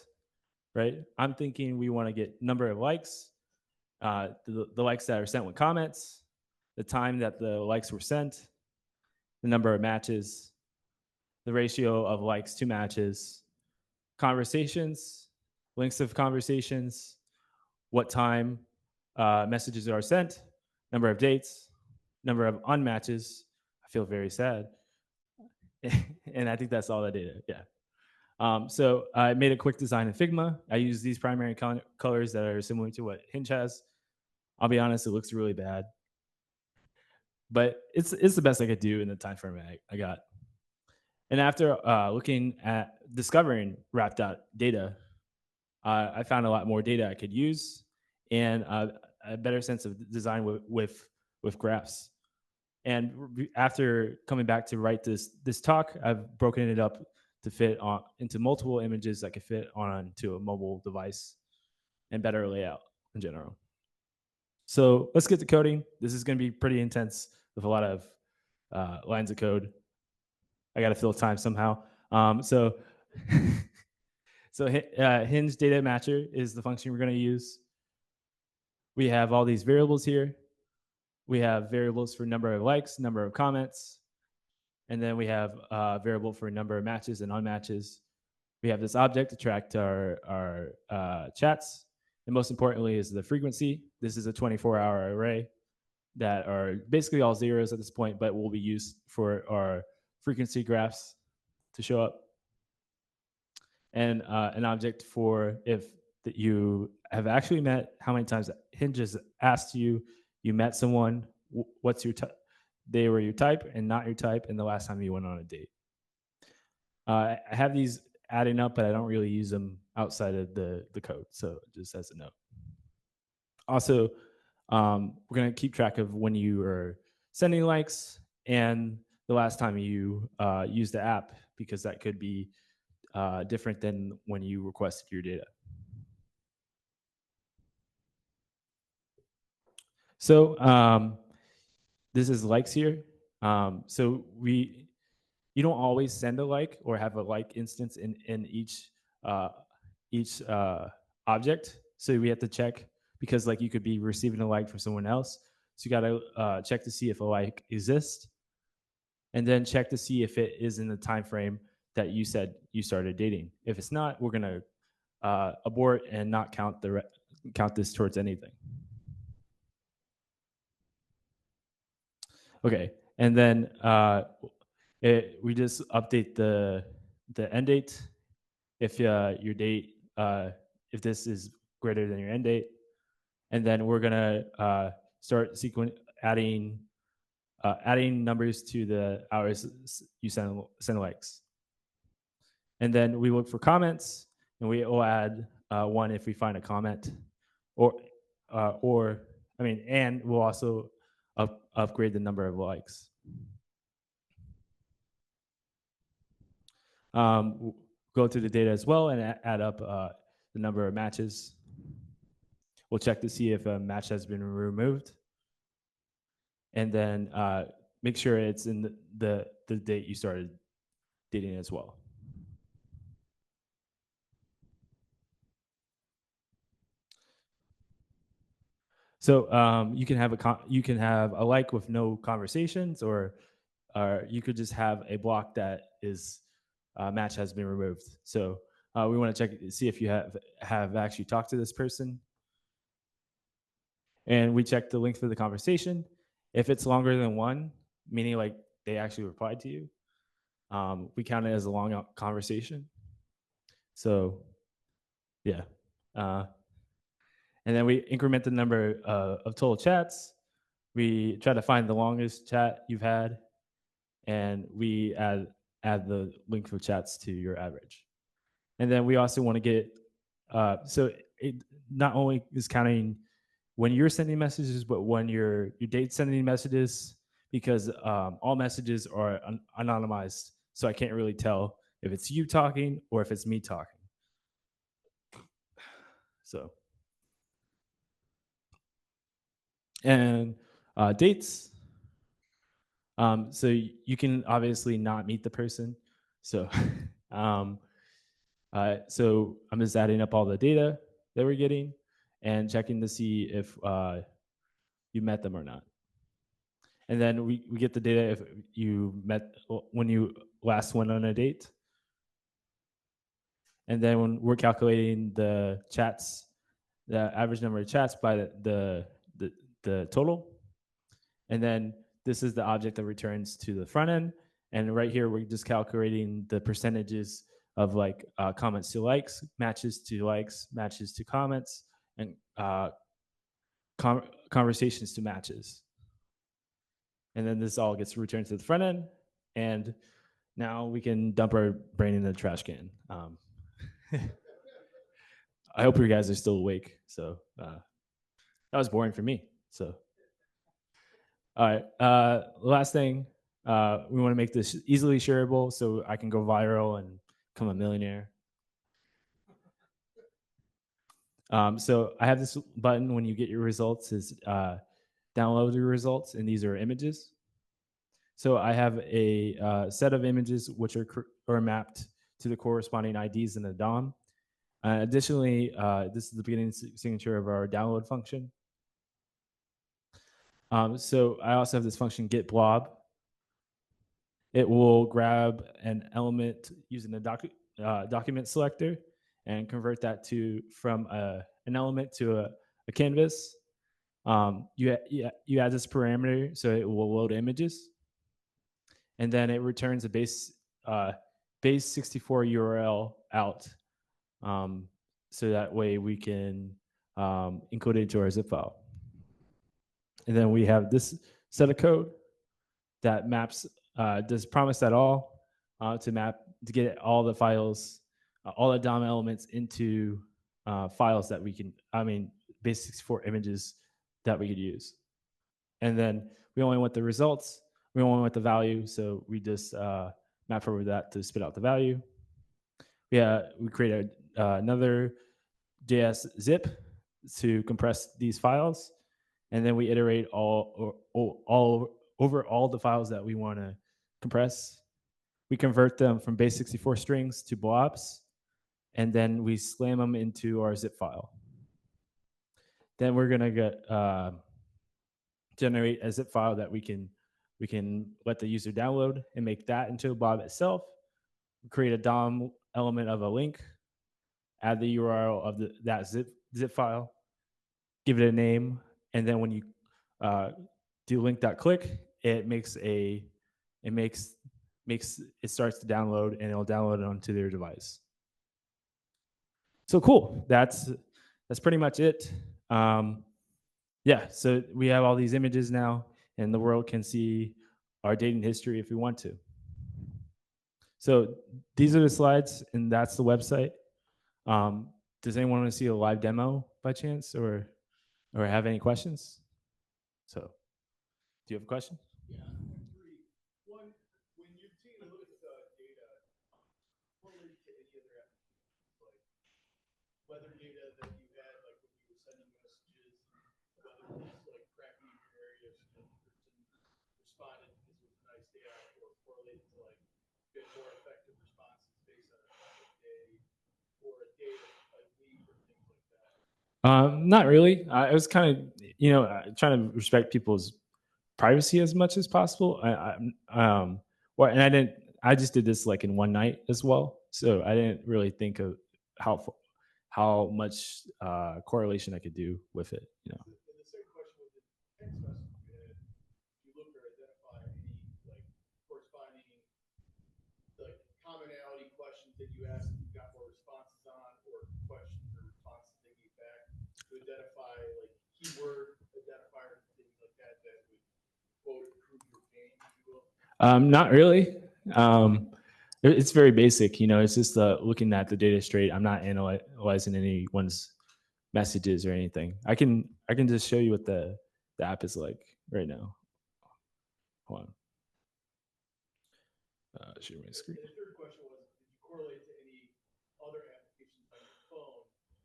right? I'm thinking we want to get number of likes, the likes that are sent with comments, the time that the likes were sent, the number of matches, the ratio of likes to matches, conversations, lengths of conversations, what time messages are sent, number of dates, number of unmatches. I feel very sad. And I think that's all the data. Yeah. So I made a quick design in Figma. I use these primary colors that are similar to what Hinge has. I'll be honest, it looks really bad, but it's the best I could do in the time frame I got. And after looking at discovering wrapped out data, I found a lot more data I could use and a better sense of design with graphs. And after coming back to write this talk, I've broken it up to fit into multiple images that could fit onto a mobile device and better layout in general. So let's get to coding. This is going to be pretty intense with a lot of lines of code. I got to fill time somehow. So Hinge data matcher is the function we're going to use. We have all these variables here. We have variables for number of likes, number of comments, and then we have a variable for number of matches and unmatches. We have this object to track our chats, and most importantly is the frequency. This is a 24-hour array that are basically all zeros at this point, but will be used for our frequency graphs to show up. And an object for if that you have actually met, how many times Hinge has asked you met someone, what's your type, they were your type and not your type, and the last time you went on a date. I have these adding up, but I don't really use them outside of the code, so just as a note. Also, we're going to keep track of when you are sending likes and the last time you used the app, because that could be different than when you requested your data. So this is likes here. So you don't always send a like or have a like instance in each object. So we have to check, because like you could be receiving a like from someone else. So you got to check to see if a like exists, and then check to see if it is in the time frame that you said you started dating. If it's not, we're gonna abort and not count this towards anything. Okay, and then we just update the end date if your date if this is greater than your end date, and then we're gonna start adding numbers to the hours you send likes, and then we look for comments, and we will add one if we find a comment, and we'll also upgrade the number of likes. We'll go through the data as well and add up the number of matches. We'll check to see if a match has been removed, and then make sure it's in the date you started dating as well. So you can have a like with no conversations, or you could just have a block that is match has been removed. So we want to check see if you have actually talked to this person, and we check the length of the conversation. If it's longer than one, meaning like they actually replied to you, we count it as a long conversation. So yeah. And then we increment the number of total chats. We try to find the longest chat you've had, and we add the length of chats to your average. And then we also want to get, so it not only is counting when you're sending messages, but when your date's sending messages, because all messages are anonymized. So I can't really tell if it's you talking or if it's me talking. So, and dates. So you can obviously not meet the person. So, so I'm just adding up all the data that we're getting and checking to see if you met them or not. And then we get the data if you met when you last went on a date. And then when we're calculating the chats, the average number of chats by the total. And then this is the object that returns to the front end. And right here, we're just calculating the percentages of like comments to likes, matches to comments, and conversations to matches. And then this all gets returned to the front end. And now we can dump our brain in the trash can. I hope you guys are still awake. So that was boring for me. So, all right. Last thing, we want to make this easily shareable so I can go viral and become a millionaire. So I have this button when you get your results is download your results, and these are images. So I have a set of images which are mapped to the corresponding IDs in the DOM. Additionally, this is the beginning signature of our download function. So I also have this function get blob. It will grab an element using the document selector and convert that from an element to a canvas. You add this parameter so it will load images, and then it returns a base 64 URL out. So that way we can encode it into our zip file. And then we have this set of code that maps, does promise that all to get all the files, all the DOM elements into files that we can, base 64 images that we could use. And then we only want the results. We only want the value. So we just map over that to spit out the value. We create another JS zip to compress these files. And then we iterate all over all the files that we want to compress. We convert them from base 64 strings to blobs, and then we slam them into our zip file. Then we're gonna get generate a zip file that we can let the user download and make that into a blob itself. Create a DOM element of a link, add the URL of that zip file, give it a name, and then when you do link.click, it starts to download, and it'll download it onto their device. So cool. That's pretty much it. Yeah. So we have all these images now, and the world can see our dating history if we want to. So these are the slides, and that's the website. Does anyone want to see a live demo by chance, or have any questions? So, do you have a question? Yeah, three. One, when you're taking a look at the data, correlated to any other applications, like weather data that you had, like when you were sending messages, whether it was like cracking in your area, so the person responded because it was a nice day out, or correlated to like get more effective responses based on a time of day or a day of a week or things like that. Not really. I was kind of, trying to respect people's privacy as much as possible. I just did this like in one night as well. So I didn't really think of how much correlation I could do with it. And the same question with the text message you had, you look or identify any like corresponding like commonality questions that you asked, you got more responses on, or questions or responses they gave back to identify like keyword identifiers and things like that that would quote improve your game, if you will. Not really. It's very basic. It's just looking at the data straight. I'm not analyzing anyone's messages or anything. I can just show you what the app is like right now. Hold on. Share my screen. The third question was, did you correlate to any other applications on your phone?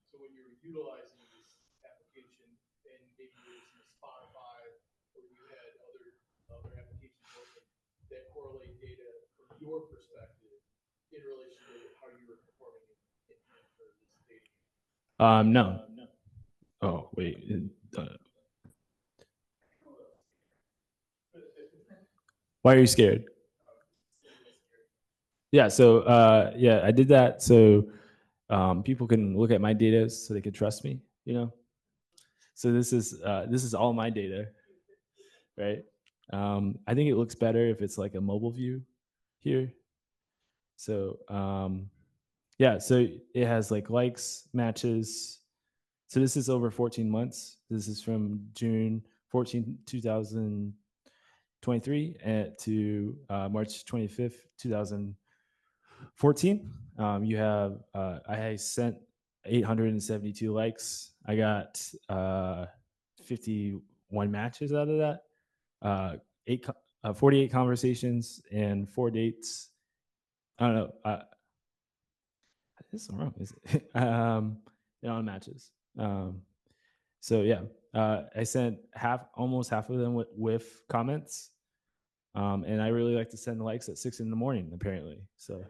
So when you're utilizing this application, and maybe you were using Spotify, or you had other applications working that correlate data from your perspective in relation to how you were performing in for this data. No. Oh wait. Why are you scared? Yeah. So yeah, I did that so people can look at my data so they can trust me. You know. So this is all my data, right? I think it looks better if it's like a mobile view here. So yeah, so it has like likes, matches. So this is over 14 months. This is from June 14, 2023 to March 25th, 2014. You have, I sent 872 likes. I got 51 matches out of that, 48 conversations and 4 dates. I don't know. This is wrong. Is it? On matches. So yeah, I sent almost half of them with comments, and I really like to send likes at 6 a.m. apparently. So,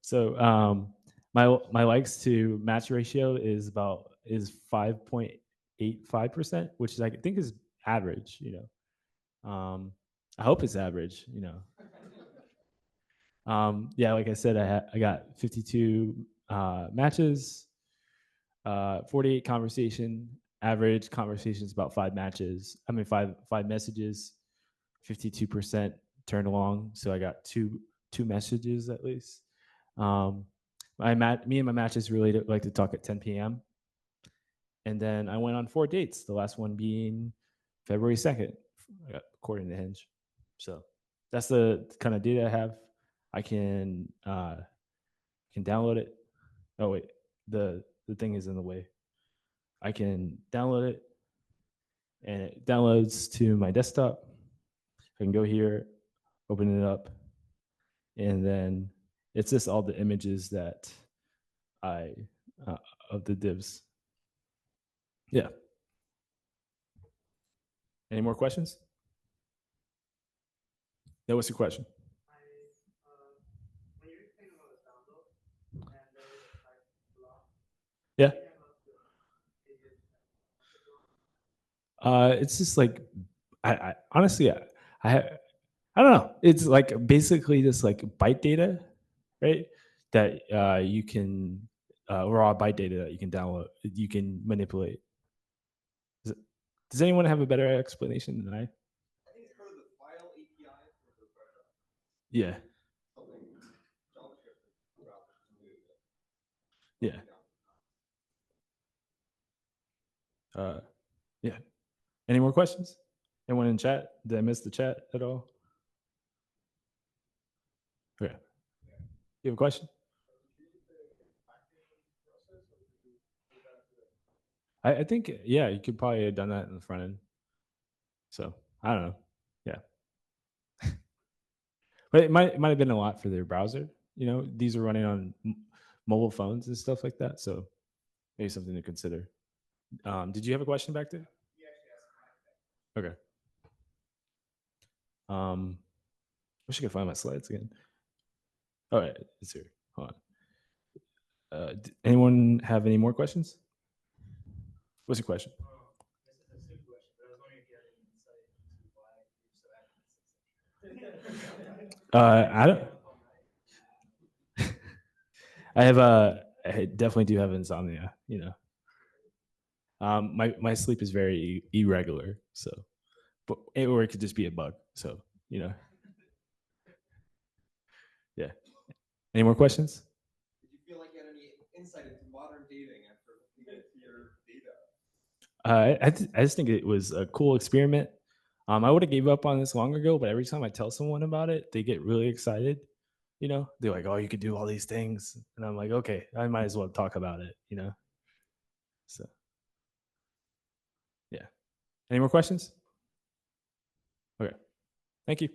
so my likes to match ratio is 5.85%, which is I think is average. You know, I hope it's average. You know. Yeah, like I said, I got 52 matches, 48 conversation. Average conversations about 5 matches. I mean, five messages. 52% turned along, so I got two messages at least. Me and my matches really like to talk at 10 p.m. And then I went on 4 dates. The last one being February 2nd, according to Hinge. So that's the kind of data I have. I can download it. Oh wait, the thing is in the way. I can download it, and it downloads to my desktop. I can go here, open it up, and then it's just all the images that I of the divs. Yeah. Any more questions? Yeah, what's your question? Yeah. It's just like I honestly I don't know. It's like basically just like byte data, right? That you can raw byte data that you can download, you can manipulate. Does anyone have a better explanation than I? I think it's part of the file API for the browser. Yeah. Something JavaScript browser. Yeah. Yeah. Any more questions? Anyone in chat? Did I miss the chat at all? Okay. You have a question? I think, yeah, you could probably have done that in the front end. So I don't know. Yeah. But it might have been a lot for their browser. You know, these are running on mobile phones and stuff like that. So maybe something to consider. Did you have a question back there? Okay. Wish I could find my slides again. All right, it's here. Hold on. Anyone have any more questions? What's your question? I don't. I definitely do have insomnia. You know, my sleep is very irregular. So, or it could just be a bug. So, you know. Yeah. Any more questions? Did you feel like you had any insight into modern dating after looking at your data? I just think it was a cool experiment. I would have gave up on this long ago, but every time I tell someone about it, they get really excited. You know, they're like, oh, you could do all these things. And I'm like, okay, I might as well talk about it, you know? So, yeah. Any more questions? Okay. Thank you.